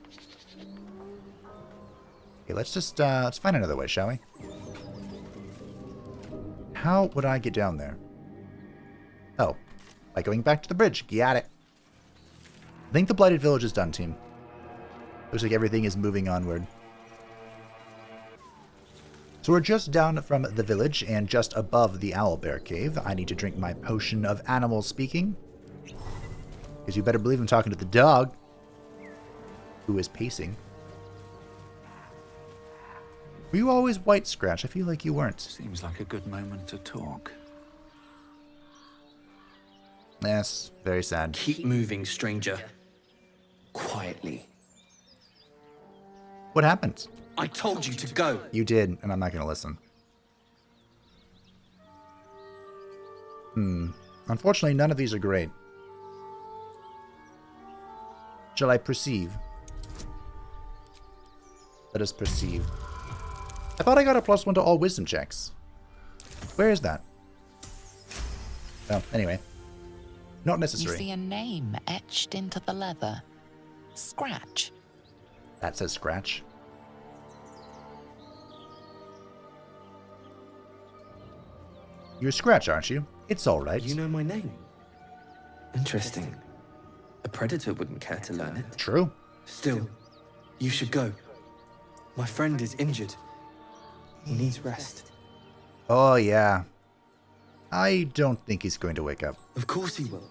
Okay, let's just, let's find another way, shall we? How would I get down there? Oh, by going back to the bridge. Got it. I think the Blighted Village is done, team. Looks like everything is moving onward. So we're just down from the village and just above the Owlbear Cave. I need to drink my potion of animal speaking. Because you better believe I'm talking to the dog, who is pacing. Were you always white, Scratch? I feel like you weren't. Seems like a good moment to talk. Yes, very sad. Keep moving, stranger. Quietly. What happened? I told you to go. You did, and I'm not going to listen. Unfortunately, none of these are great. Shall I perceive? Let us perceive. I thought I got a +1 to all wisdom checks. Where is that? Oh, anyway. Not necessary. You see a name etched into the leather. Scratch. That says Scratch. You're Scratch, aren't you? It's alright. You know my name. Interesting. A predator wouldn't care to learn it. True. Still, you should go. My friend is injured. He needs rest. Oh, yeah. I don't think he's going to wake up. Of course he will.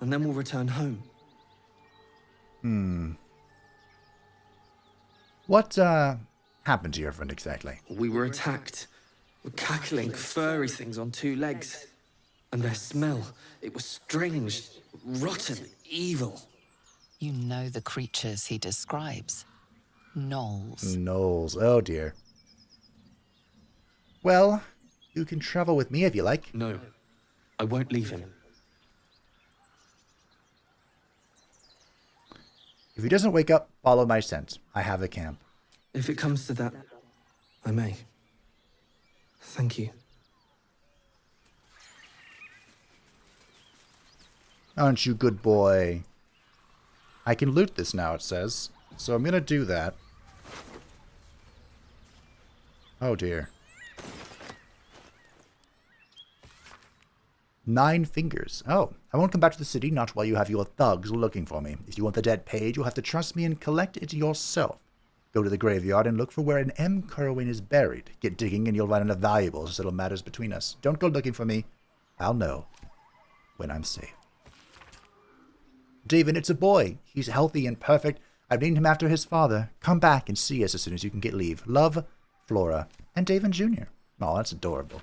And then we'll return home. What, happened to your friend exactly? We were attacked. With cackling, furry things on 2 legs. And their smell, it was strange, rotten, evil. You know the creatures he describes. Gnolls. Gnolls. Oh, dear. Well, you can travel with me if you like. No, I won't leave him. If he doesn't wake up, follow my scent. I have a camp. If it comes to that, I may. Thank you. Aren't you good boy? I can loot this now, it says. So I'm gonna do that. Oh dear. 9 fingers. Oh, I won't come back to the city, not while you have your thugs looking for me. If you want the debt paid, you'll have to trust me and collect it yourself. Go to the graveyard and look for where an M. Kerwin is buried. Get digging and you'll run into valuables to settle matters between us. Don't go looking for me. I'll know when I'm safe. David, it's a boy. He's healthy and perfect. I've named him after his father. Come back and see us as soon as you can get leave. Love, Flora, and David Jr. Oh, that's adorable.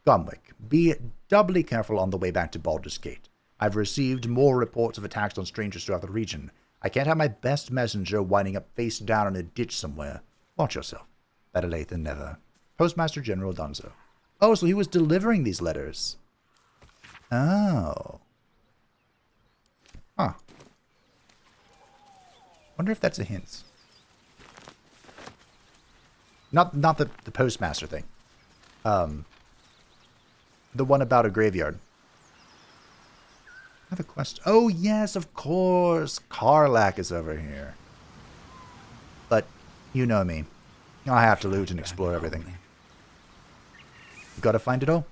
Gomwick, be doubly careful on the way back to Baldur's Gate. I've received more reports of attacks on strangers throughout the region. I can't have my best messenger winding up face down in a ditch somewhere. Watch yourself. Better late than never. Postmaster General Dunzo. Oh, so he was delivering these letters. Oh. Wonder if that's a hint. Not the postmaster thing. The one about a graveyard. I have a question. Oh, yes, of course. Karlach is over here. But you know me. I have to loot and explore everything. Gotta find it all.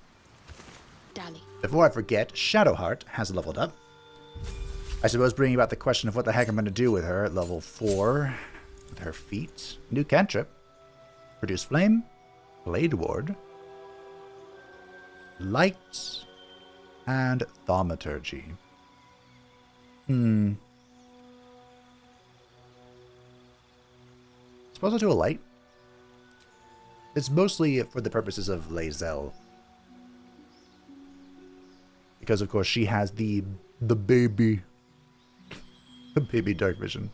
Dally. Before I forget, Shadowheart has leveled up. I suppose bringing about the question of what the heck I'm going to do with her at level 4. With her feat. New cantrip. Produce flame. Blade ward. Light. And thaumaturgy. Suppose I'll do a light. It's mostly for the purposes of Lae'zel. Because of course she has the baby. The baby dark vision.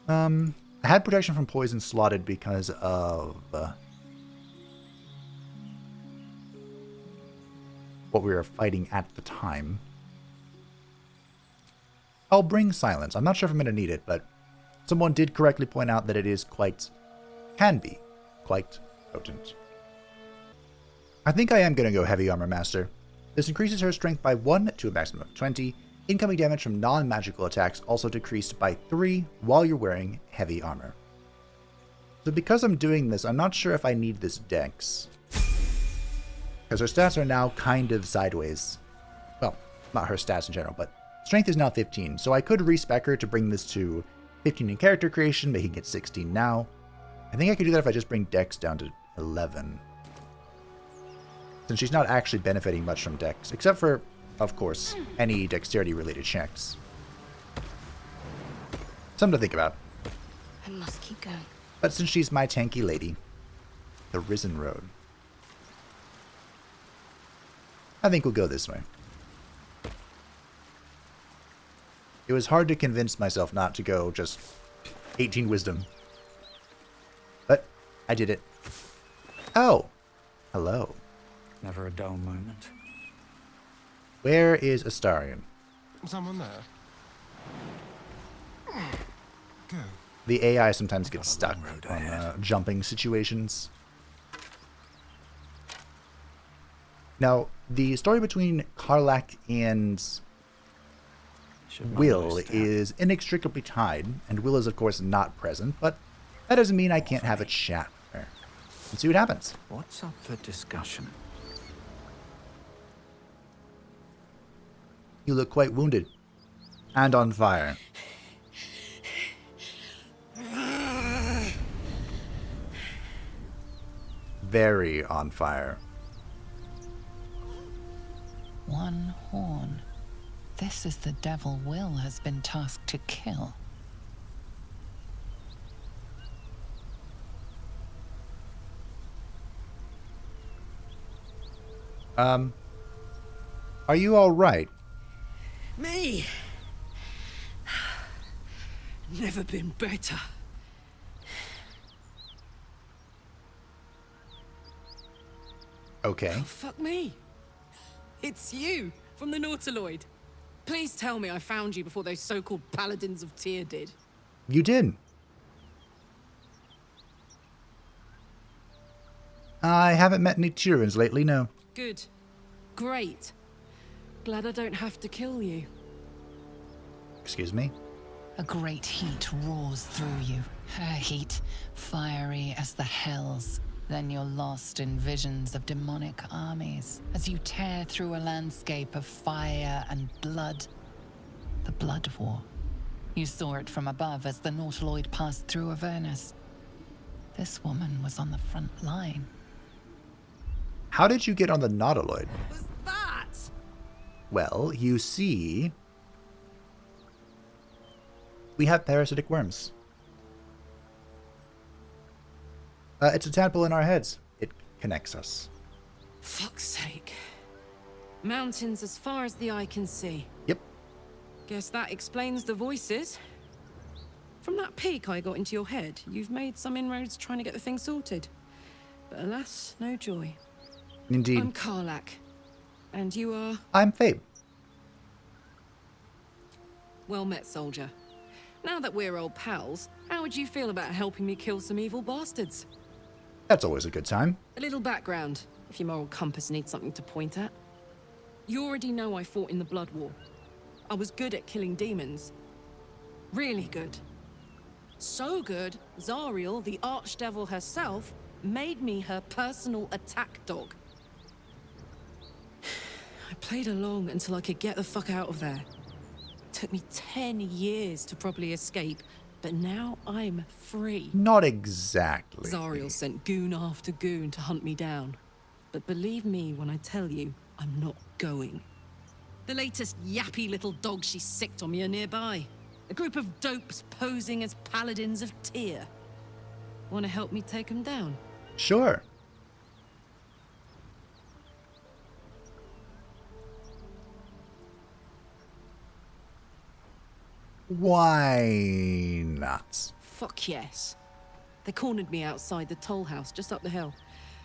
I had protection from poison slotted because of what we were fighting at the time. I'll bring silence. I'm not sure if I'm going to need it, but someone did correctly point out that it is can be quite potent. I think I am going to go Heavy Armor Master. This increases her strength by 1 to a maximum of 20. Incoming damage from non-magical attacks also decreased by 3 while you're wearing heavy armor. So because I'm doing this, I'm not sure if I need this dex. Because her stats are now kind of sideways. Well, not her stats in general, but strength is now 15, so I could respec her to bring this to 15 in character creation, making it 16 now. I think I could do that if I just bring dex down to 11. Since she's not actually benefiting much from dex, except for, of course, any dexterity-related checks. Something to think about. I must keep going. But since she's my tanky lady, the Risen Road. I think we'll go this way. It was hard to convince myself not to go just 18 wisdom. But I did it. Oh! Hello. Never a dull moment. Where is Astarion? Someone there? Go. The AI sometimes gets stuck on jumping situations. Now, the story between Karlach and Will is inextricably tied, and Will is of course not present, but that doesn't mean I can't have a chat with her. And see what happens. What's up for discussion? You look quite wounded. And on fire. Very on fire. One horn. This is the devil Will has been tasked to kill. Are you all right? Me? Never been better. Okay. Oh, fuck me. It's you, from the Nautiloid. Please tell me I found you before those so-called Paladins of Tyr did. You did. I haven't met any Tyrans lately, no. Good. Great. Glad I don't have to kill you. Excuse me? A great heat roars through you. Her heat, fiery as the hells. Then you're lost in visions of demonic armies as you tear through a landscape of fire and blood. The Blood War. You saw it from above as the Nautiloid passed through Avernus. This woman was on the front line. How did you get on the Nautiloid? What was that? Well, you see, we have parasitic worms. It's a tadpole in our heads. It connects us. Fuck's sake. Mountains as far as the eye can see. Yep. Guess that explains the voices. From that peek I got into your head, you've made some inroads trying to get the thing sorted. But alas, no joy. Indeed. I'm Karlach. And you are? I'm Fabe. Well met, soldier. Now that we're old pals, how would you feel about helping me kill some evil bastards? That's always a good time. A little background, if your moral compass needs something to point at. You already know I fought in the Blood War. I was good at killing demons. Really good. So good, Zariel, the Archdevil herself, made me her personal attack dog. I played along until I could get the fuck out of there. Took me 10 years to properly escape, but now I'm free. Not exactly. Zariel sent goon after goon to hunt me down. But believe me when I tell you, I'm not going. The latest yappy little dogs she sicked on me are nearby. A group of dopes posing as Paladins of Tyr. Want to help me take them down? Sure. Why not? Fuck yes. They cornered me outside the Tollhouse, just up the hill.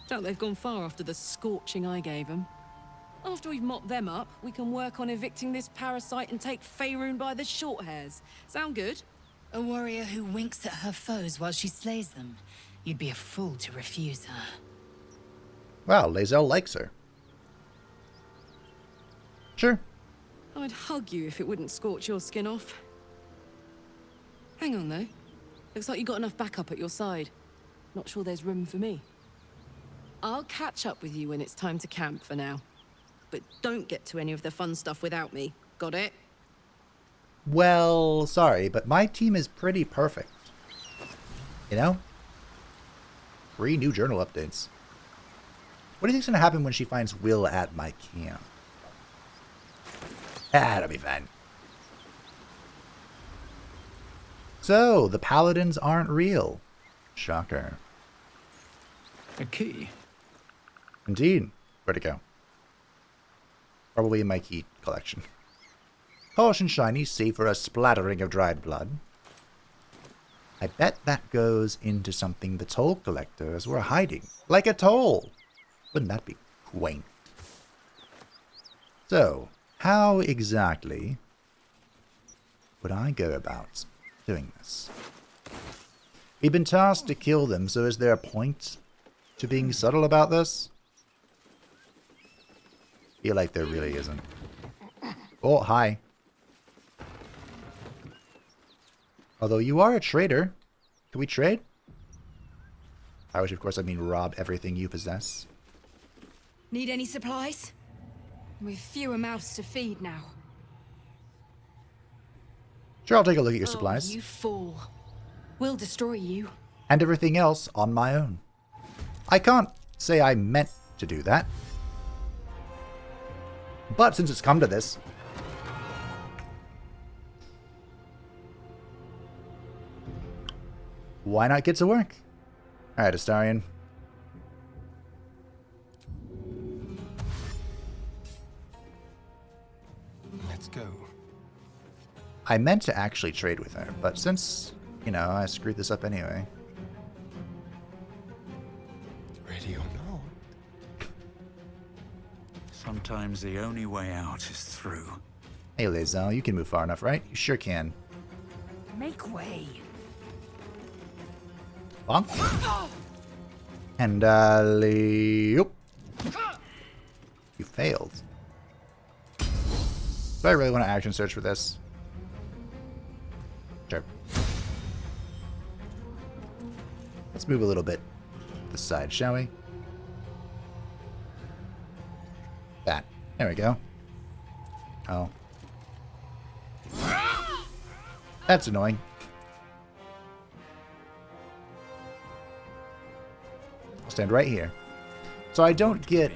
Doubt they've gone far after the scorching I gave them. After we've mopped them up, we can work on evicting this parasite and take Faerun by the short hairs. Sound good? A warrior who winks at her foes while she slays them. You'd be a fool to refuse her. Wow, Lae'zel likes her. Sure. I'd hug you if it wouldn't scorch your skin off. Hang on, though. Looks like you got enough backup at your side. Not sure there's room for me. I'll catch up with you when it's time to camp for now. But don't get to any of the fun stuff without me. Got it? Well, sorry, but my team is pretty perfect. You know? 3 new journal updates. What do you think's gonna happen when she finds Will at my camp? That'll be fun. So, the Paladins aren't real. Shocker. A key? Indeed. Where'd it go? Probably in my key collection. Polished and shiny, save for a splattering of dried blood. I bet that goes into something the toll collectors were hiding. Like a toll! Wouldn't that be quaint? So, how exactly would I go about doing this? We've been tasked to kill them, so is there a point to being subtle about this? Feel like there really isn't. Oh, hi. Although you are a trader. Can we trade? By which, of course, I mean rob everything you possess. Need any supplies? We've fewer mouths to feed now. Sure, I'll take a look at your supplies. You fool. We'll destroy you. And everything else on my own. I can't say I meant to do that. But since it's come to this... why not get to work? Alright, Astarion. Let's go. I meant to actually trade with her, but since, you know, I screwed this up anyway. Ready or not? Sometimes the only way out is through. Hey, Lae'zel, you can move far enough, right? You sure can. Make way. Bonk. And, You failed. Do I really want to action search for this? Sure. Let's move a little bit to the side, shall we? That. There we go. Oh. That's annoying. I'll stand right here. So I don't get...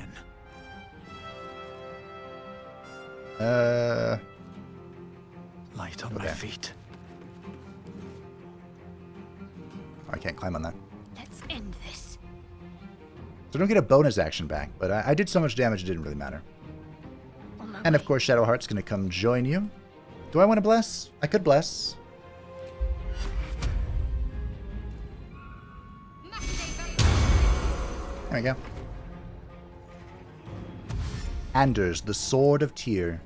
Light on my feet. I can't climb on that. Let's end this. So I don't get a bonus action back, but I did so much damage it didn't really matter. And of course Shadowheart's going to come join you. Do I want to bless? I could bless. There we go. Anders, the Sword of Tyr.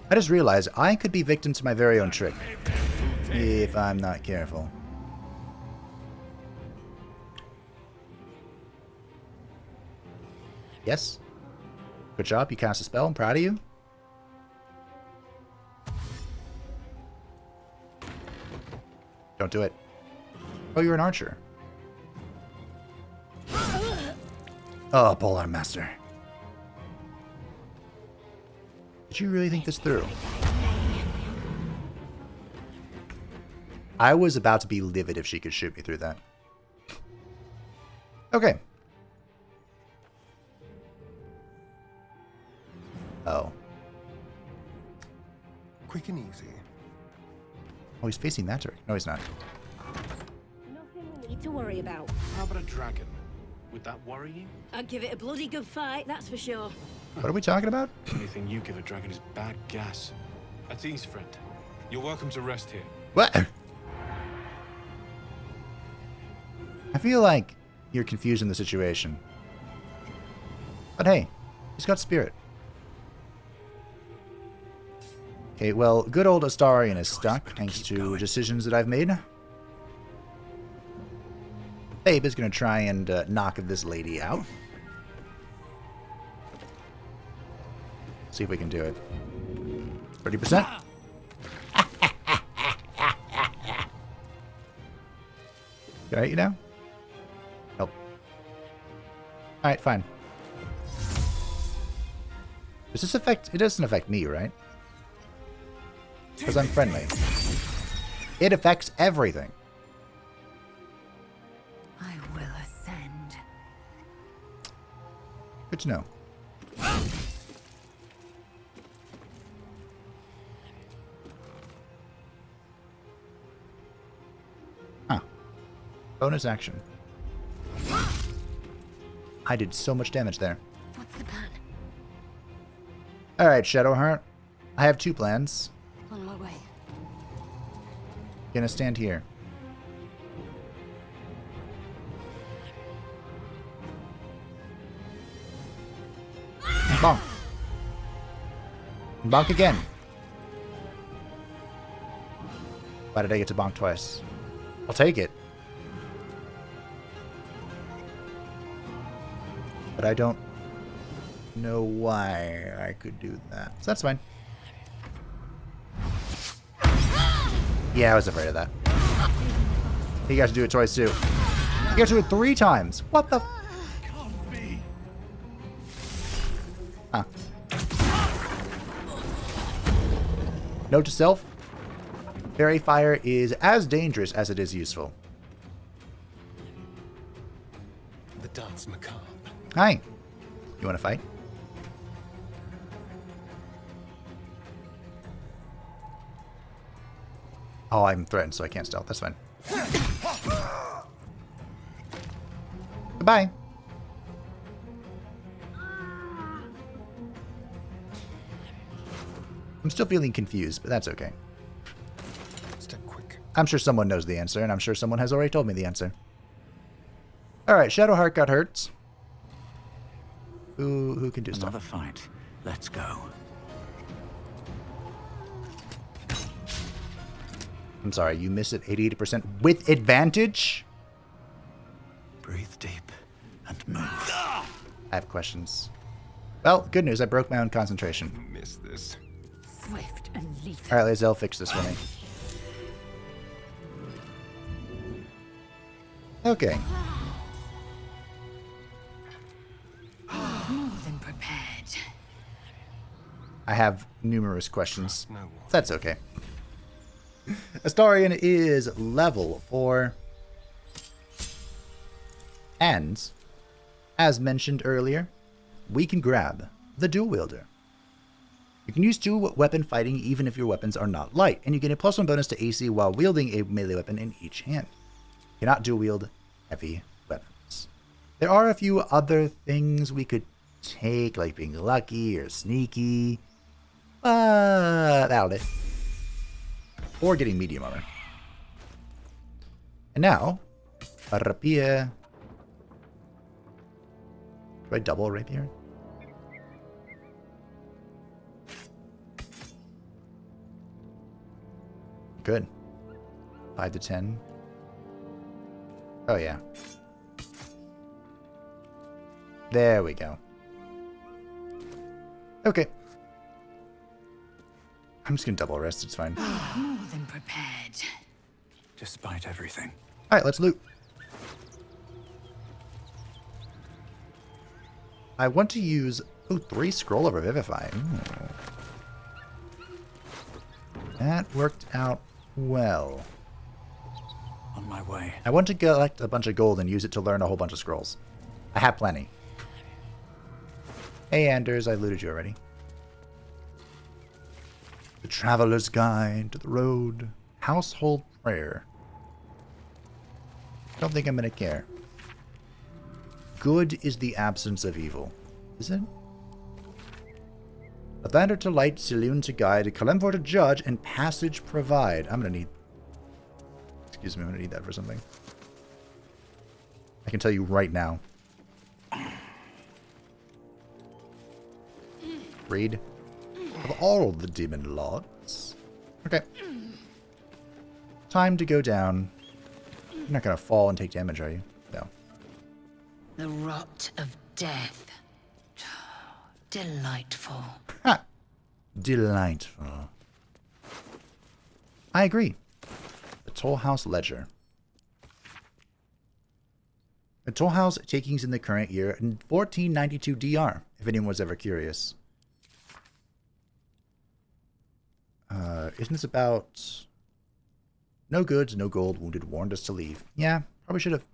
I just realized I could be victim to my very own trick. If I'm not careful. Yes. Good job. You cast a spell. I'm proud of you. Don't do it. Oh, you're an archer. Oh, Polar Master. Did you really think this through? I was about to be livid if she could shoot me through that. Okay. Oh. Quick and easy. Oh, he's facing that direction. No, he's not. Nothing we need to worry about. How about a dragon? Would that worry you? I'd give it a bloody good fight, that's for sure. What are we talking about? Anything you give a dragon is bad gas. At ease, friend. You're welcome to rest here. What? I feel like you're confusing the situation. But hey, he's got spirit. Okay, well, good old Astarion is stuck, thanks to decisions that I've made. Fabe is going to try and knock this lady out. See if we can do it. 30%. Can I hit you now? Nope. Alright, fine. Does this affect... It doesn't affect me, right? Because I'm friendly. It affects everything. I will ascend. Good to know. Huh. Bonus action. I did so much damage there. What's the plan? Alright, Shadowheart. I have two plans. On my way. Gonna stand here. Bonk. Bonk again. Why did I get to bonk twice? I'll take it. But I don't know why I could do that. So that's fine. Yeah, I was afraid of that. You got to do it twice too. You got to do it 3 times. What the? Huh. Note to self. Fairy fire is as dangerous as it is useful. The dance macabre. Hi. You want to fight? Oh, I'm threatened, so I can't stealth. That's fine. Goodbye. I'm still feeling confused, but that's okay. Step quick. I'm sure someone knows the answer, and I'm sure someone has already told me the answer. Alright, Shadowheart got hurt. Who can do stuff? Another fight. Let's go. I'm sorry, you miss it 88% with advantage? Breathe deep and move. I have questions. Well, good news, I broke my own concentration. Miss this. Swift and lethal. Alright, Lae'zel, fix this for me. Okay. More than prepared. I have numerous questions. That's okay. Astarion is level 4. And, as mentioned earlier, we can grab the Dual Wielder. You can use 2 weapon fighting even if your weapons are not light, and you get a +1 bonus to AC while wielding a melee weapon in each hand. You cannot dual wield heavy weapons. There are a few other things we could take, like being lucky or sneaky, but that'll do. Or getting medium armor. And now, a rapier. Do I double rapier? Good. 5 to 10. Oh, yeah. There we go. Okay. I'm just gonna double rest, it's fine. More than prepared. Despite everything. Alright, let's loot. I want to use... Oh, 3 Scroll of Revivify. Ooh. That worked out well. On my way. I want to collect a bunch of gold and use it to learn a whole bunch of scrolls. I have plenty. Hey, Anders, I looted you already. The Traveler's Guide to the Road. Household Prayer. Don't think I'm gonna care. Good is the absence of evil. Is it? Lathander to light, Saloon to guide, Kalemvor to judge, and passage provide. I'm gonna need... Excuse me, I'm gonna need that for something. I can tell you right now. Read. Of all the demon lords. Okay. Time to go down. You're not gonna fall and take damage, are you? No. The rot of death. Delightful. Ha! Delightful. I agree. The Tollhouse Ledger. The Tollhouse takings in the current year in 1492 DR, if anyone was ever curious. Isn't this about... No goods, no gold, wounded, warned us to leave. Yeah, probably should have.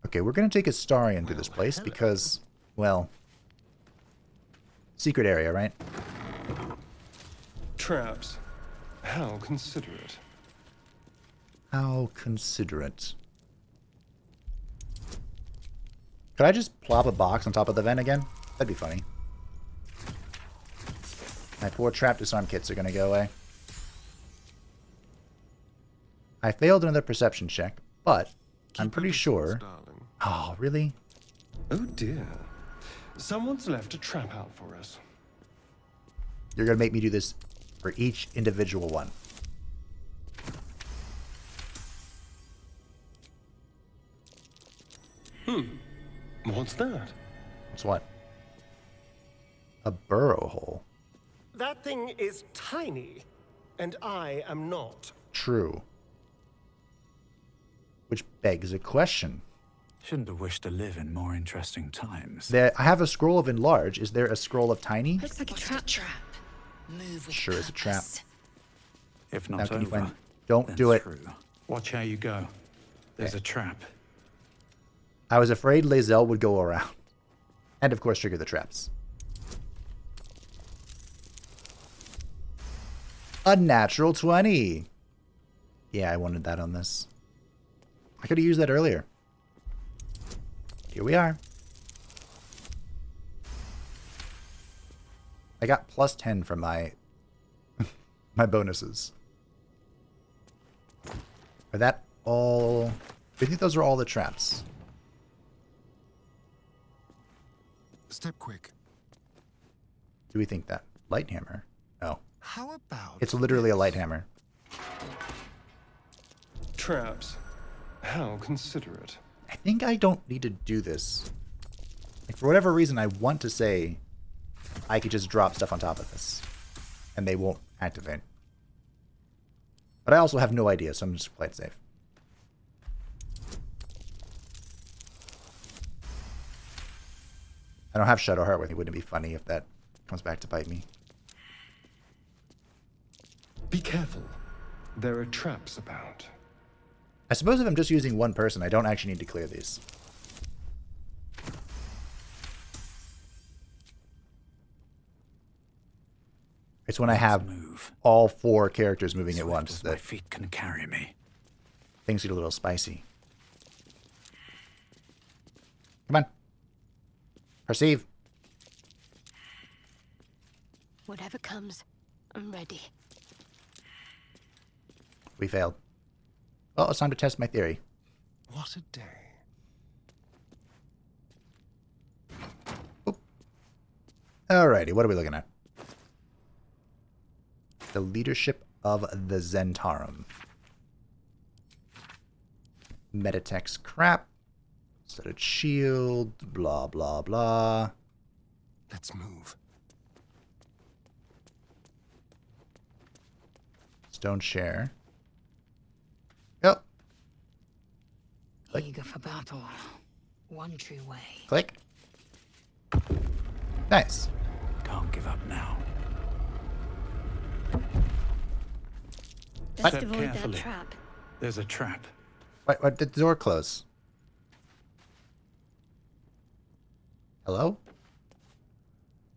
Okay, we're going to take Astarion through this place because, well... Secret area, right? Traps. How considerate. How considerate. Could I just plop a box on top of the vent again? That'd be funny. My 4 trap disarm kits are going to go away. I failed another perception check, but I'm pretty sure... Oh, really? Oh dear. Someone's left a trap out for us. You're going to make me do this for each individual one. What's that? What's what? A burrow hole. That thing is tiny, and I am not. True. Which begs a question. Shouldn't have wished to live in more interesting times. I have a scroll of enlarge. Is there a scroll of tiny? Looks like a trap. Move with Sure is a trap. If Now not can you over, find... Don't then do it. through. Watch how you go. There's Okay. a trap. I was afraid Lae'zel would go around. And of course trigger the traps. A natural 20. Yeah, I wanted that on this. I could have used that earlier. Here we are. I got plus 10 from my my bonuses. Are that all? I think those are all the traps. Step quick. Do we think that? Light hammer? No. How about... It's literally a light hammer. Traps. How considerate. I think I don't need to do this. Like, for whatever reason, I want to say I could just drop stuff on top of this. And they won't activate. But I also have no idea, so I'm just playing it safe. I don't have Shadowheart with me. Wouldn't it be funny if that comes back to bite me? Be careful. There are traps about. I suppose if I'm just using one person, I don't actually need to clear these. It's when I have all 4 characters moving at once that my feet can carry me. Things get a little spicy. Come on. Perceive. Whatever comes, I'm ready. We failed. Well, it's time to test my theory. What a day. Oop. Alrighty, what are we looking at? The leadership of the Zentarum. Metatext crap. Studded shield. Blah, blah, blah. Let's move. Stone share. Yep. Click. Eager for battle. One true way. Click. Nice. Can't give up now. Best Step avoid carefully. that trap. There's a trap. Why did the door close? Hello?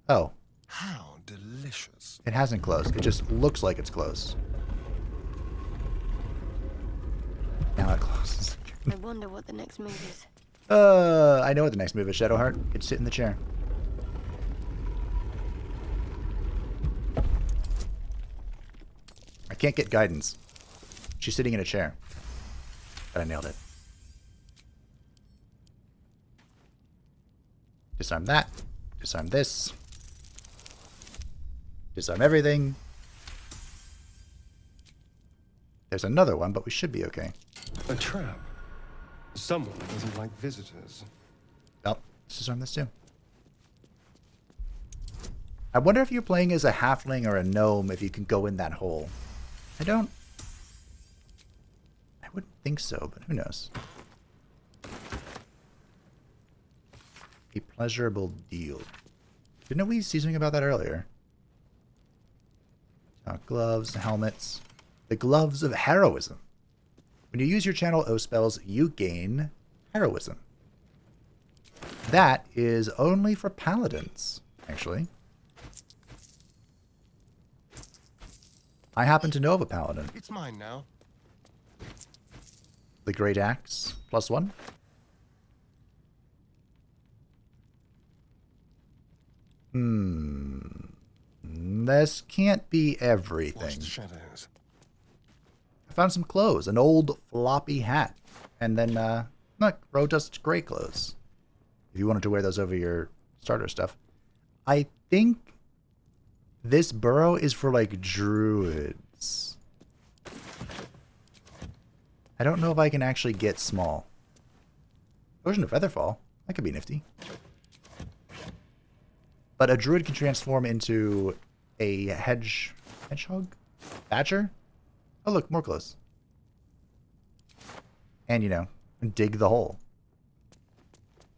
Oh. How delicious. It hasn't closed. It just looks like it's closed. Now it closes. I wonder what the next move is. I know what the next move is, Shadowheart. Get to sit in the chair. I can't get guidance. She's sitting in a chair. But I nailed it. Disarm that. Disarm this. Disarm everything. There's another one, but we should be okay. A trap. Someone doesn't like visitors. Oh, let's disarm this too. I wonder if you're playing as a halfling or a gnome, if you can go in that hole. I wouldn't think so, but who knows. A pleasurable deal. Didn't we see something about that earlier? Gloves, helmets. The gloves of heroism. When you use your channel O spells, you gain heroism. That is only for paladins, actually. I happen to know of a paladin. It's mine now. The Great Axe, +1. This can't be everything. Shadows. I found some clothes, an old floppy hat, and then, look, Rodust gray clothes. If you wanted to wear those over your starter stuff. I think this burrow is for, like, druids. I don't know if I can actually get small. Potion of Featherfall. That could be nifty. But a druid can transform into a hedgehog? Badger? Oh, look, more clothes. And, you know, dig the hole.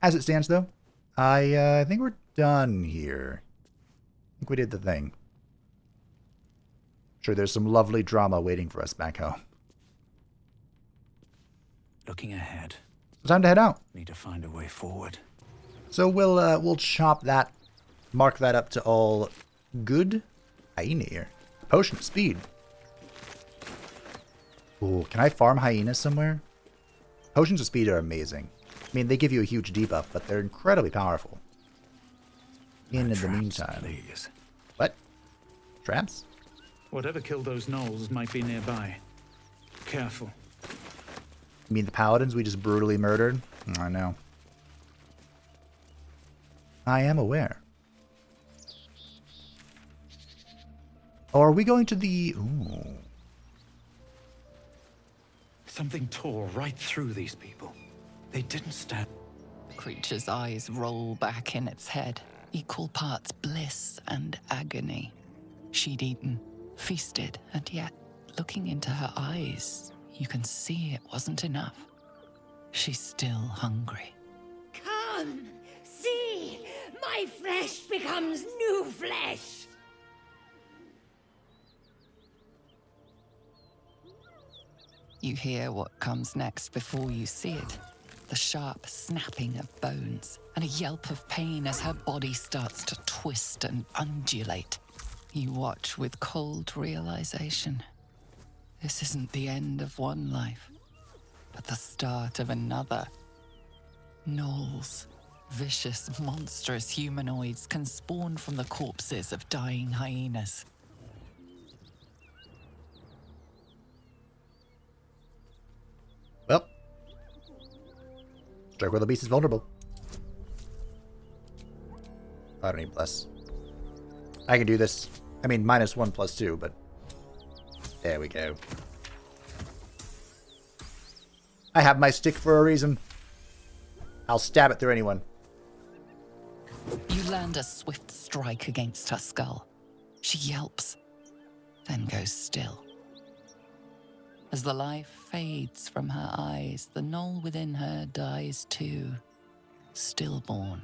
As it stands, though, I think we're done here. I think we did the thing. Sure, there's some lovely drama waiting for us back home. Looking ahead. So time to head out. Need to find a way forward. So we'll chop that, mark that up to all good. Hyena here. Potion of speed. Ooh, can I farm hyenas somewhere? Potions of speed are amazing. I mean, they give you a huge debuff, but they're incredibly powerful. In the meantime. Please. What? Traps? Whatever killed those gnolls might be nearby. Careful. You mean the paladins we just brutally murdered? I know. I am aware. Or are we going to the... Ooh. Something tore right through these people. They didn't stand. The creature's eyes roll back in its head, equal parts bliss and agony. She'd eaten, feasted, and yet, looking into her eyes, you can see it wasn't enough. She's still hungry. Come, see, my flesh becomes new flesh. You hear what comes next before you see it. The sharp snapping of bones and a yelp of pain as her body starts to twist and undulate. You watch with cold realization. This isn't the end of one life, but the start of another. Gnolls, vicious, monstrous humanoids can spawn from the corpses of dying hyenas. Well, strike where the beast is vulnerable. I don't need bless. I can do this. I mean, -1/+2, but There we go. I have my stick for a reason. I'll stab it through anyone. You land a swift strike against her skull. She yelps, then goes still. As the life fades from her eyes, the gnoll within her dies too, stillborn.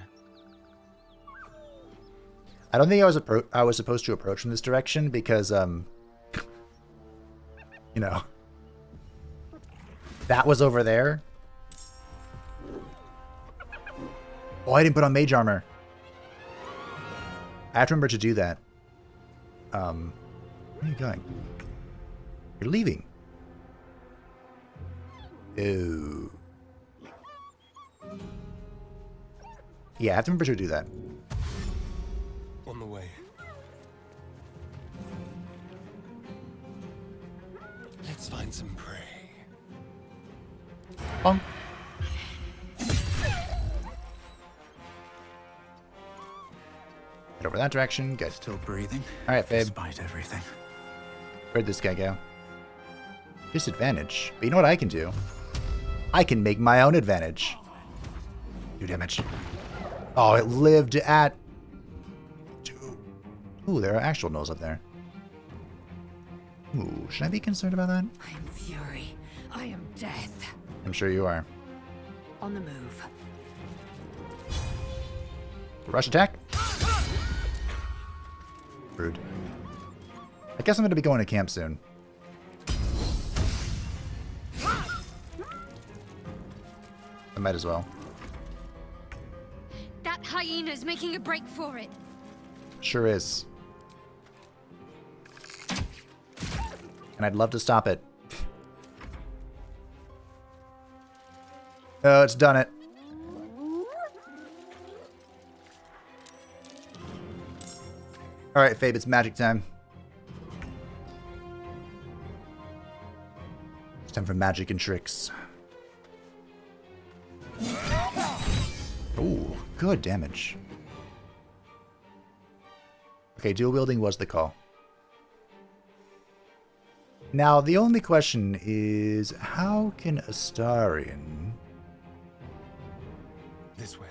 I don't think I was supposed to approach from this direction because, you know, that was over there. Oh, I didn't put on mage armor. I have to remember to do that. Where are you going? You're leaving. Ew. Yeah, I have to remember to do that. On the way. Let's find some prey. Bonk. Head over that direction. Good. Still breathing. All right, Fabe. Despite everything. Where'd this guy go? Disadvantage. But you know what I can do? I can make my own advantage. 2 damage. Oh, it lived at 2. Ooh, there are actual gnolls up there. Ooh, should I be concerned about that? I am fury. I am death. I'm sure you are. On the move. Rush attack. Rude. I guess I'm going to be going to camp soon. I might as well. That hyena's making a break for it. Sure is. And I'd love to stop it. Oh, it's done it. Alright, Fabe, it's magic time. It's time for magic and tricks. Ooh, good damage. Okay, dual wielding was the call. Now, the only question is, how can Astarion... This way.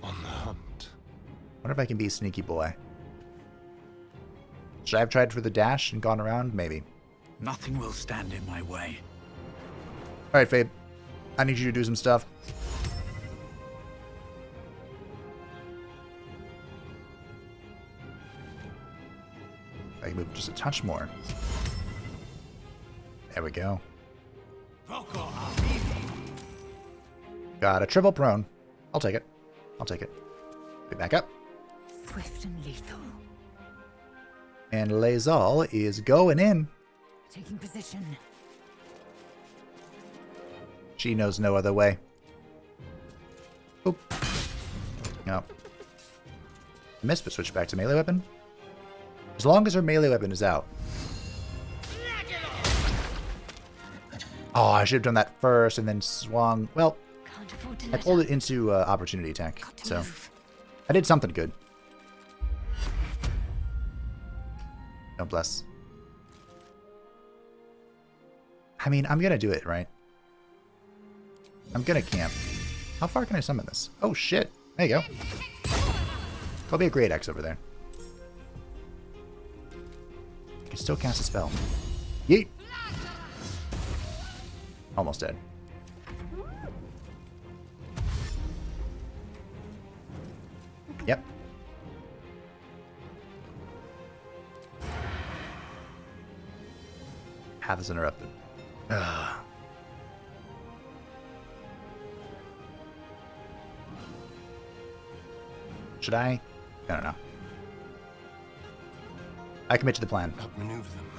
On the hunt. I wonder if I can be a sneaky boy. Should I have tried for the dash and gone around? Maybe. Nothing will stand in my way. Alright, Fabe. I need you to do some stuff. I can move just a touch more. There we go. Got a triple prone. I'll take it. I'll take it. Get back up. Swift and lethal. And Lae'zel is going in. Taking position. She knows no other way. Oop. No. Missed, but switch back to melee weapon. As long as her melee weapon is out. Oh, I should have done that first and then swung. Well, I pulled it into opportunity attack, so I did something good. No bless. I mean, I'm gonna do it, right? I'm gonna camp. How far can I summon this? Oh shit! There you go. There'll be a great X over there. I can still cast a spell. Yeet! Almost dead. Yep. Path is interrupted. Ugh. Should I? I don't know. I commit to the plan. Outmaneuver them.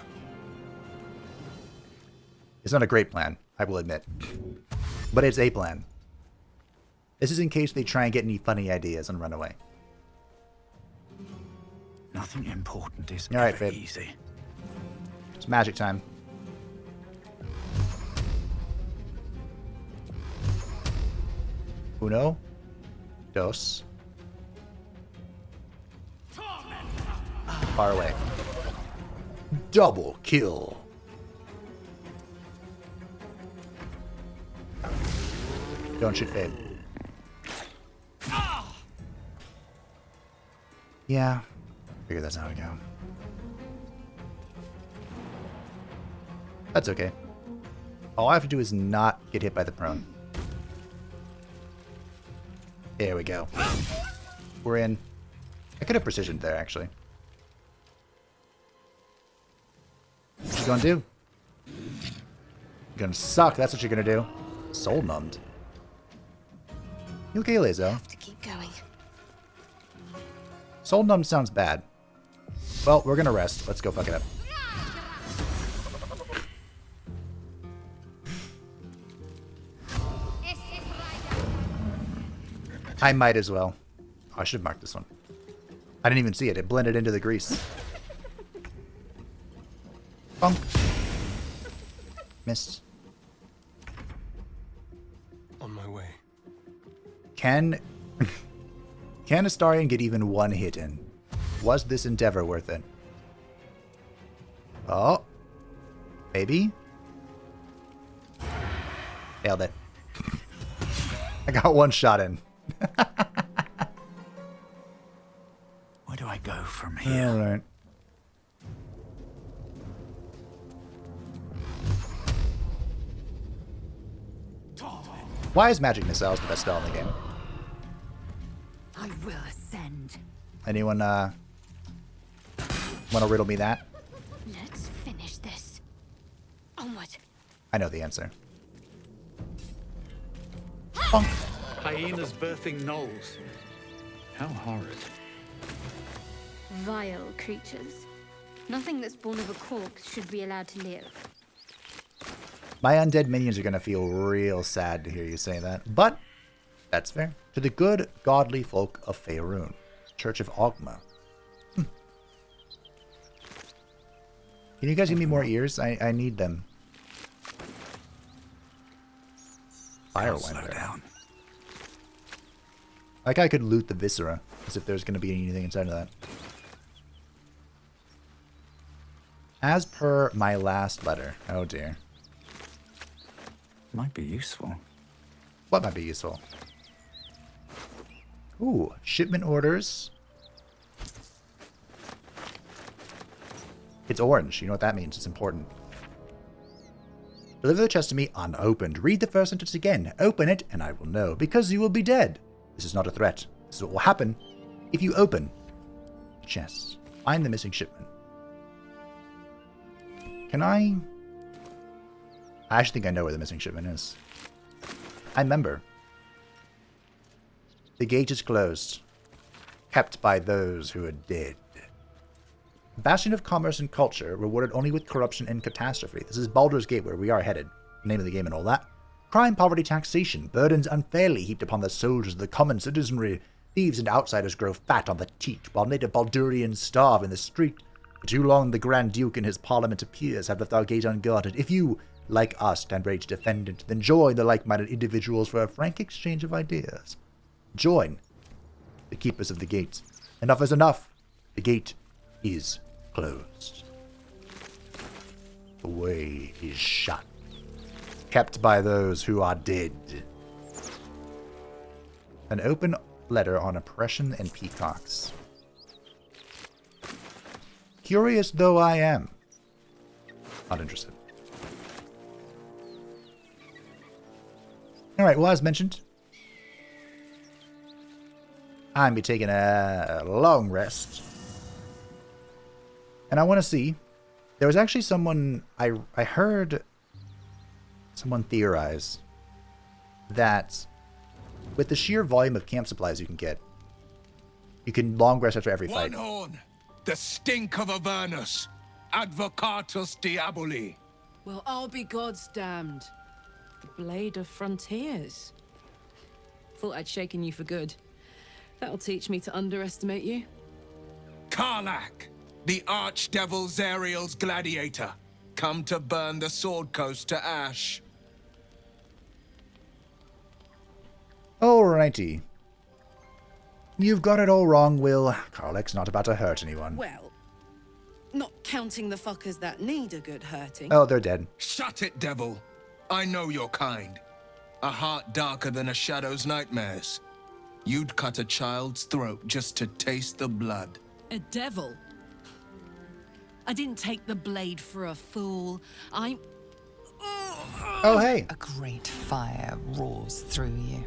It's not a great plan, I will admit. But it's a plan. This is in case they try and get any funny ideas and run away. Nothing important is Alright, ever Fabe. easy. It's magic time. Uno. Dos. Far away. Double kill. Don't shoot Fabe. Yeah. Figure that's how it go. That's okay. All I have to do is not get hit by the prone. There we go. We're in. I could have precisioned there, actually. What you gonna do? You're gonna suck, that's what you're gonna do. Soul numbed. You okay, Lae'zel? Have to keep going. Soul numbed sounds bad. Well, we're gonna rest. Let's go fuck it up. I might as well. Oh, I should have marked this one. I didn't even see it. It blended into the grease. Bonk. Missed. On my way. Can Astarion get even one hit in? Was this endeavor worth it? Oh. Maybe? Failed it. I got one shot in. Where do I go from here? Alright. Why is Magic Missiles the best spell in the game? I will ascend. Anyone want to riddle me that? Let's finish this. Onward. I know the answer. Bonk. Hyenas birthing gnolls. How horrid. Vile creatures. Nothing that's born of a corpse should be allowed to live. My undead minions are going to feel real sad to hear you say that, but that's fair. To the good, godly folk of Faerun, Church of Ogma. Can you guys give me more ears? I need them. Firewind down. Like I could loot the viscera, as if there's going to be anything inside of that. As per my last letter. Oh dear. Might be useful. What might be useful? Ooh, shipment orders. It's orange. You know what that means. It's important. Deliver the chest to me unopened. Read the first sentence again. Open it, and I will know, because you will be dead. This is not a threat. This is what will happen if you open the chest. Find the missing shipment. Can I actually think I know where the missing shipment is. I remember. The gate is closed. Kept by those who are dead. Bastion of commerce and culture, rewarded only with corruption and catastrophe. This is Baldur's Gate, where we are headed. Name of the game and all that. Crime, poverty, taxation, burdens unfairly heaped upon the soldiers of the common citizenry. Thieves and outsiders grow fat on the teat, while native Baldurians starve in the street. For too long the Grand Duke and his parliament of peers have left our gate unguarded. If you, like us, stand ready to defend it, then join the like-minded individuals for a frank exchange of ideas. Join the keepers of the gate. Enough is enough. The gate is closed. The way is shut. Kept by those who are dead. An open letter on oppression and peacocks. Curious though I am. Not interested. Alright, well, as mentioned, I'm be taking a long rest. And I want to see. There was actually someone, I heard someone theorize that with the sheer volume of camp supplies you can long rest after every fight. One horn, the stink of Avernus, Advocatus Diaboli. Well, I'll be God's damned. The Blade of Frontiers. Thought I'd shaken you for good. That'll teach me to underestimate you. Karlach, the Archdevil Zariel's gladiator, come to burn the Sword Coast to ash. Alrighty. You've got it all wrong, Will. Karlach's not about to hurt anyone. Well, Not counting the fuckers that need a good hurting. Oh, they're dead. Shut it, devil. I know your kind. A heart darker than a shadow's nightmares. You'd cut a child's throat just to taste the blood. A devil? I didn't take the blade for a fool. Oh, hey. A great fire roars through you.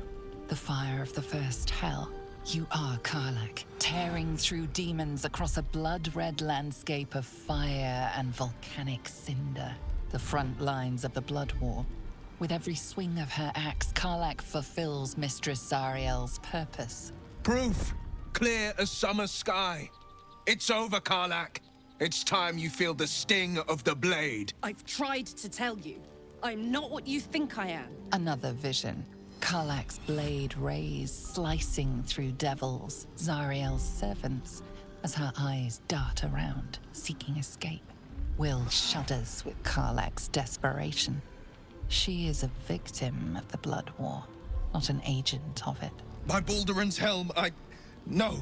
The fire of the first hell. You are Karlach, tearing through demons across a blood-red landscape of fire and volcanic cinder. The front lines of the Blood War. With every swing of her axe, Karlach fulfills Mistress Zariel's purpose. Proof, clear as summer sky. It's over, Karlach. It's time you feel the sting of the blade. I've tried to tell you. I'm not what you think I am. Another vision. Karlach's blade rays slicing through devils, Zariel's servants, as her eyes dart around, seeking escape. Will shudders with Karlach's desperation. She is a victim of the Blood War, not an agent of it. My Balduran's helm, No,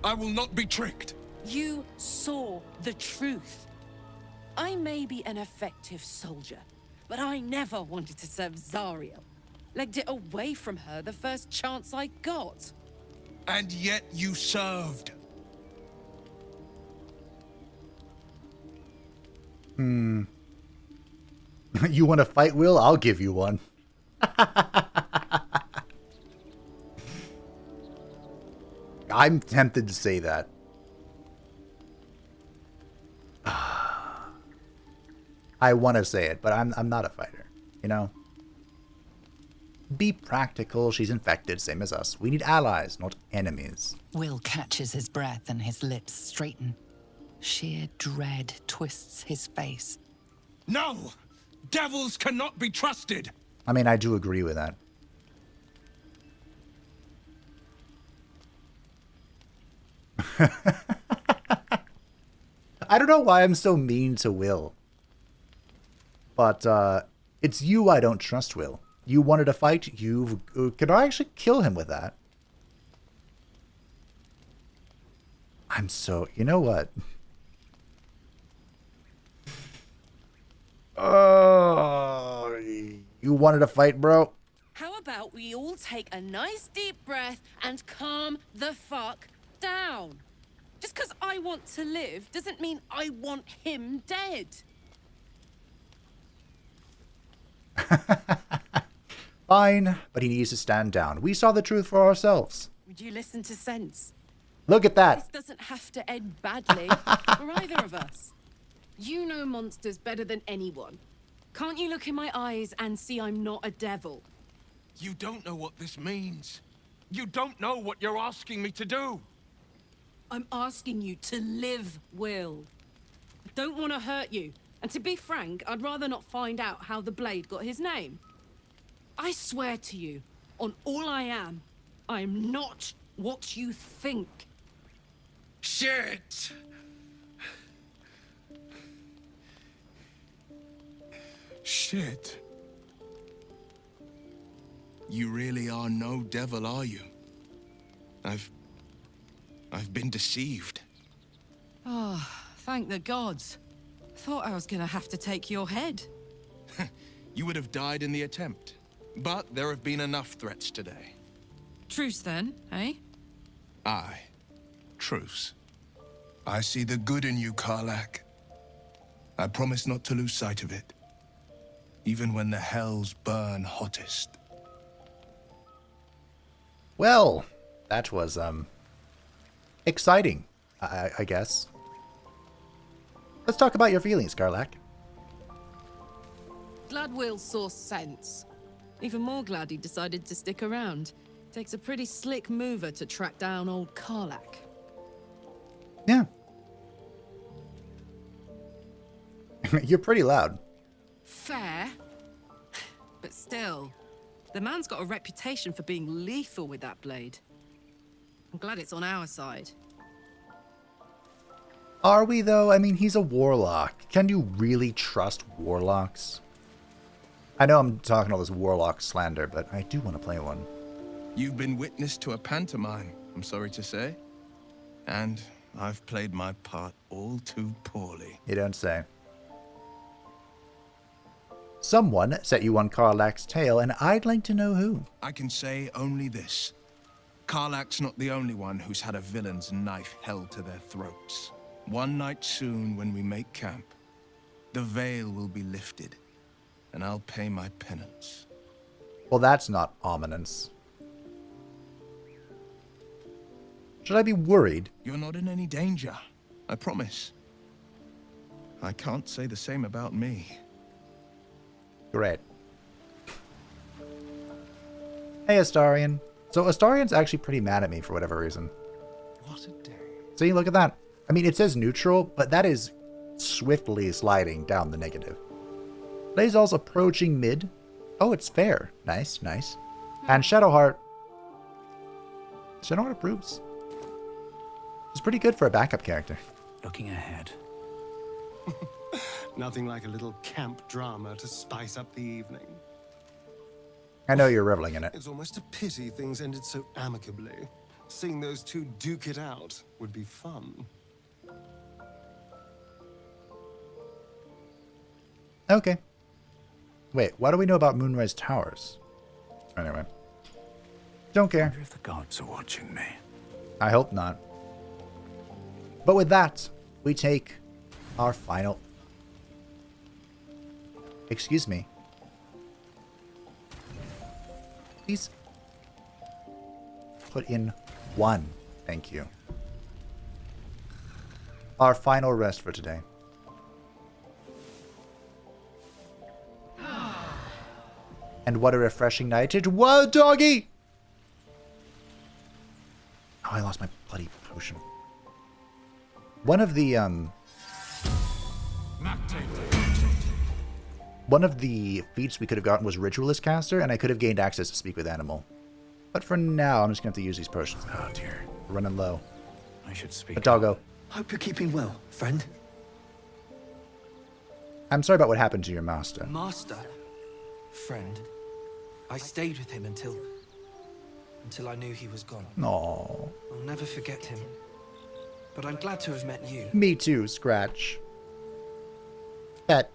I will not be tricked. You saw the truth. I may be an effective soldier, but I never wanted to serve Zariel. Legged it away from her the first chance I got. And yet you served. You want to fight, Will? I'll give you one. I'm tempted to say that. I want to say it, but I'm not a fighter, you know? Be practical. She's infected, same as us. We need allies, not enemies. Will catches his breath and his lips straighten. Sheer dread twists his face. No! Devils cannot be trusted! I mean, I do agree with that. I don't know why I'm so mean to Will. But, it's you I don't trust, Will. You wanted to fight, you could I actually kill him with that? I'm so... You know what? Oh, you wanted to fight, bro? How about we all take a nice deep breath and calm the fuck down? Just because I want to live doesn't mean I want him dead. Fine, but he needs to stand down. We saw the truth for ourselves. Would you listen to sense? Look at that. This doesn't have to end badly for either of us. You know monsters better than anyone. Can't you look in my eyes and see I'm not a devil? You don't know what this means. You don't know what you're asking me to do. I'm asking you to live, Will. I don't want to hurt you. And to be frank, I'd rather not find out how the blade got his name. I swear to you, on all I am not what you think. Shit! Shit. You really are no devil, are you? I've been deceived. Oh, thank the gods. Thought I was gonna have to take your head. You would have died in the attempt. But there have been enough threats today. Truce then, eh? Aye. Truce. I see the good in you, Karlach. I promise not to lose sight of it. Even when the hells burn hottest. Well, that was, exciting, I guess. Let's talk about your feelings, Karlach. Glad Will saw sense. Even more glad he decided to stick around. Takes a pretty slick mover to track down old Karlach. Yeah. You're pretty loud. Fair. But still, the man's got a reputation for being lethal with that blade. I'm glad it's on our side. Are we, though? I mean, he's a warlock. Can you really trust warlocks? I know I'm talking all this warlock slander, but I do want to play one. You've been witness to a pantomime, I'm sorry to say. And I've played my part all too poorly. You don't say. Someone set you on Karlach's tail, and I'd like to know who. I can say only this. Karlach's not the only one who's had a villain's knife held to their throats. One night soon, when we make camp, the veil will be lifted, and I'll pay my penance. Well, that's not ominous. Should I be worried? You're not in any danger, I promise. I can't say the same about me. Great. Hey, Astarion. So Astarion's actually pretty mad at me for whatever reason. What a day. See, look at that. I mean, it says neutral, but that is swiftly sliding down the negative. Lae'zel's approaching mid. Oh, it's fair. Nice, nice. And Shadowheart. Shadowheart approves. It's pretty good for a backup character. Looking ahead. Nothing like a little camp drama to spice up the evening. I know you're reveling in it. It's almost a pity things ended so amicably. Seeing those two duke it out would be fun. Okay. Wait, what do we know about Moonrise Towers? Anyway. Don't care. I wonder if the gods are watching me. I hope not. But with that, we take our final... Excuse me. Please put in 1. Thank you. Our final rest for today. And what a refreshing night it was, doggy! Oh, I lost my bloody potion. One of the feats we could have gotten was Ritualist Caster, and I could have gained access to Speak with Animal. But for now, I'm just going to have to use these potions. Oh dear. We're running low. I should speak. But Doggo. Hope you're keeping well, friend. I'm sorry about what happened to your master. Master? Friend. I stayed with him until I knew he was gone. Aww. I'll never forget him. But I'm glad to have met you. Me too, Scratch. Pet.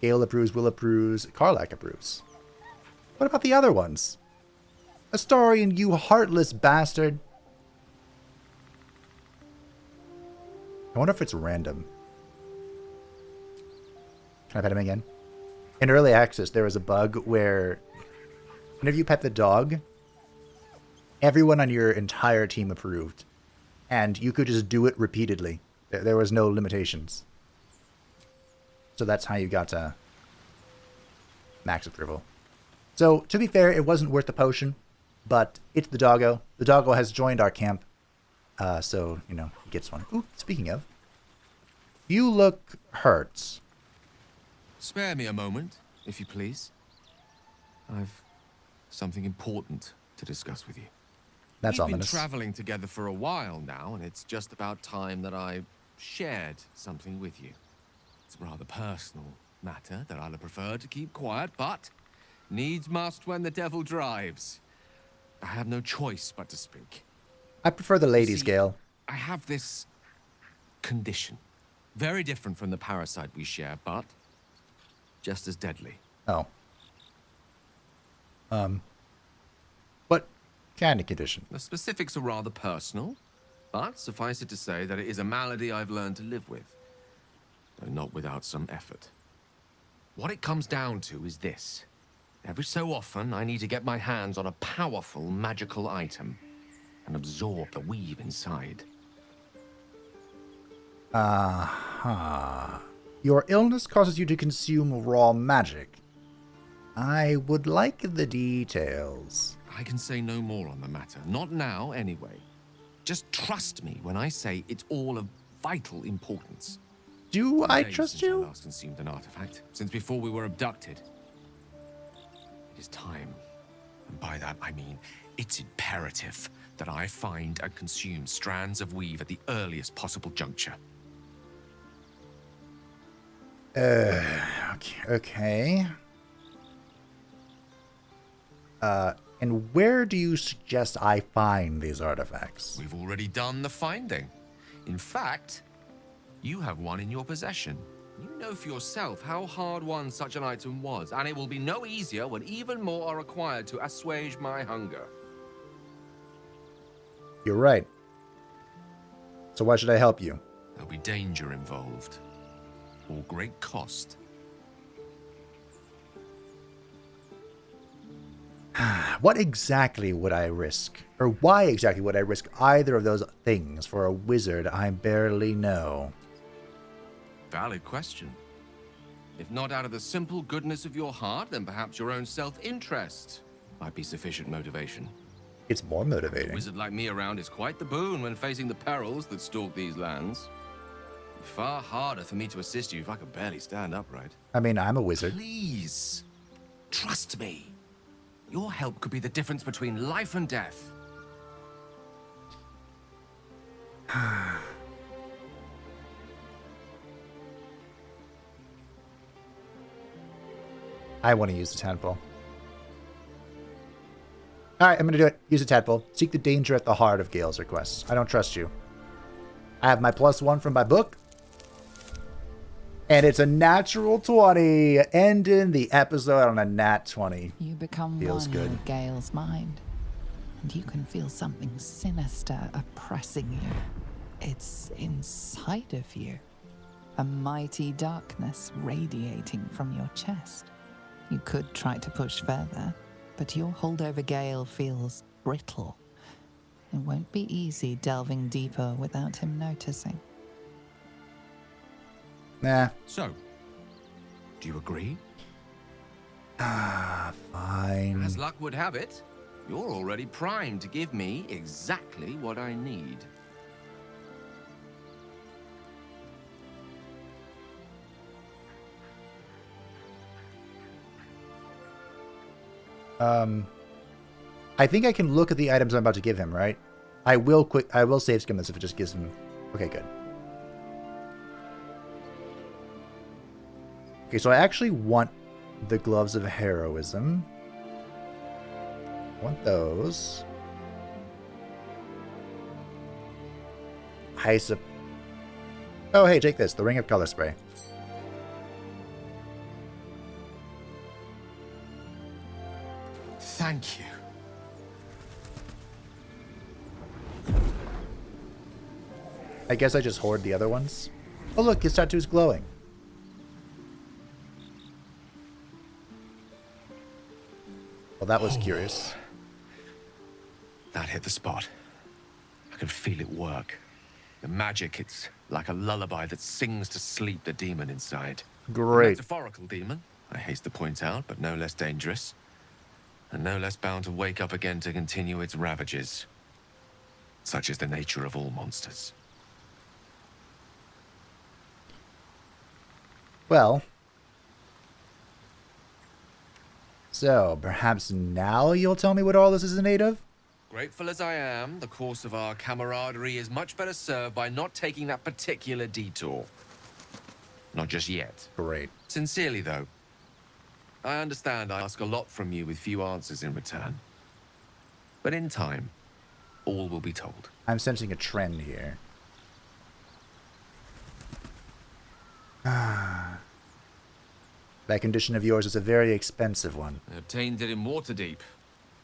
Gale approves, Will approves, Karlach approves. What about the other ones? Astarion, you heartless bastard. I wonder if it's random. Can I pet him again? In early access, there was a bug where whenever you pet the dog, everyone on your entire team approved. And you could just do it repeatedly. There was no limitations. So that's how you got to max approval. So, to be fair, it wasn't worth the potion. But it's the Doggo. The Doggo has joined our camp. So, you know, he gets one. Ooh, speaking of. You look hurt. Spare me a moment, if you please. I've something important to discuss with you. That's We've been ominous. traveling together for a while now, and it's just about time that I shared something with you. It's a rather personal matter that I'll have preferred to keep quiet, but needs must when the devil drives. I have no choice but to speak. I prefer the ladies, Gale. I have this condition. Very different from the parasite we share, but just as deadly. Oh. What kind of condition? The specifics are rather personal, but suffice it to say that it is a malady I've learned to live with, though not without some effort. What it comes down to is this. Every so often, I need to get my hands on a powerful magical item and absorb the weave inside. Your illness causes you to consume raw magic. I would like the details. I can say no more on the matter. Not now, anyway. Just trust me when I say it's all of vital importance. Do I Days trust since you? I last consumed an artifact, since before we were abducted. It is time, and by that I mean it's imperative that I find and consume strands of weave at the earliest possible juncture. Okay. And where do you suggest I find these artifacts? We've already done the finding. In fact, you have one in your possession. You know for yourself how hard-won such an item was, and it will be no easier when even more are required to assuage my hunger. You're right. So why should I help you? There'll be danger involved, or great cost. What exactly would I risk? Or why exactly would I risk either of those things for a wizard I barely know? Valid question. If not out of the simple goodness of your heart, then perhaps your own self-interest might be sufficient motivation. It's more motivating. A wizard like me around is quite the boon when facing the perils that stalk these lands. Far harder for me to assist you if I can barely stand upright. I mean, I'm a wizard. Please, trust me. Your help could be the difference between life and death. I want to use the tadpole. Alright, I'm going to do it. Use the tadpole. Seek the danger at the heart of Gale's requests. I don't trust you. I have my +1 from my book. And it's a natural 20. Ending the episode on a nat 20. You become Feels one good. with Gale's mind, and you can feel something sinister oppressing you. It's inside of you. A mighty darkness radiating from your chest. You could try to push further, but your hold over Gale feels brittle. It won't be easy delving deeper without him noticing. Nah. So, do you agree? Fine. As luck would have it, you're already primed to give me exactly what I need. I think I can look at the items I'm about to give him, right? I will save skim this if it just gives him... Okay, good. Okay, so I actually want the Gloves of Heroism. I want those. Oh, hey, take this. The Ring of Color Spray. Thank you. I guess I just hoard the other ones. Oh, look, his tattoo's glowing. Well, that was curious. That hit the spot. I can feel it work. The magic, it's like a lullaby that sings to sleep the demon inside. Great. A metaphorical demon, I haste to point out, but no less dangerous. And no less bound to wake up again to continue its ravages. Such is the nature of all monsters. Well. So, perhaps now you'll tell me what all this is in aid of? Grateful as I am, the course of our camaraderie is much better served by not taking that particular detour. Not just yet. Great. Sincerely, though. I understand I ask a lot from you with few answers in return. But in time, all will be told. I'm sensing a trend here. That condition of yours is a very expensive one. I obtained it in Waterdeep.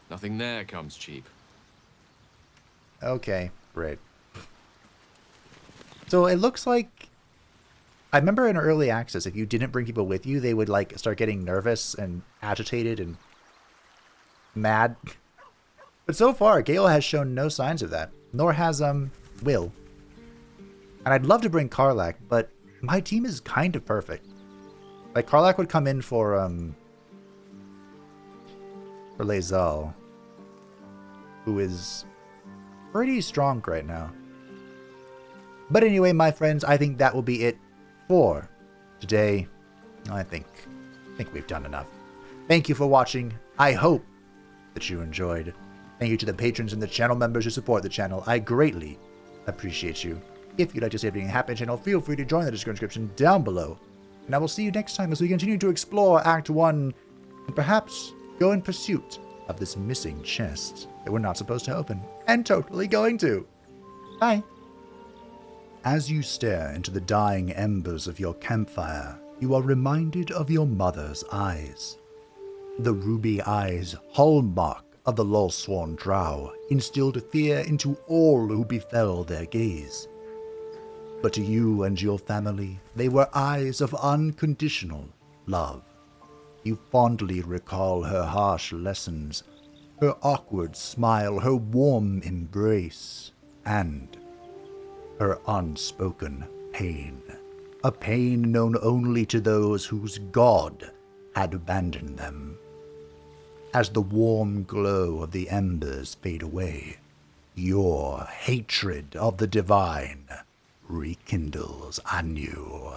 Nothing there comes cheap. Okay, great. So it looks like... I remember in early access, if you didn't bring people with you, they would like start getting nervous and agitated and mad. But so far, Gale has shown no signs of that. Nor has, Will. And I'd love to bring Karlach, but my team is kind of perfect. Like, Karlach would come in for Lae'zel, who is pretty strong right now. But anyway, my friends, I think that will be it for today. I think we've done enough. Thank you for watching. I hope that you enjoyed. Thank you to the patrons and the channel members who support the channel. I greatly appreciate you. If you'd like to see everything happen channel, feel free to join the description down below. And I will see you next time as we continue to explore Act 1 and perhaps go in pursuit of this missing chest that we're not supposed to open, and totally going to. Bye. As you stare into the dying embers of your campfire, you are reminded of your mother's eyes. The ruby eyes, hallmark of the Lulsworn Drow, instilled fear into all who befell their gaze. But to you and your family, they were eyes of unconditional love. You fondly recall her harsh lessons, her awkward smile, her warm embrace, and her unspoken pain. A pain known only to those whose God had abandoned them. As the warm glow of the embers fade away, your hatred of the divine rekindles anew.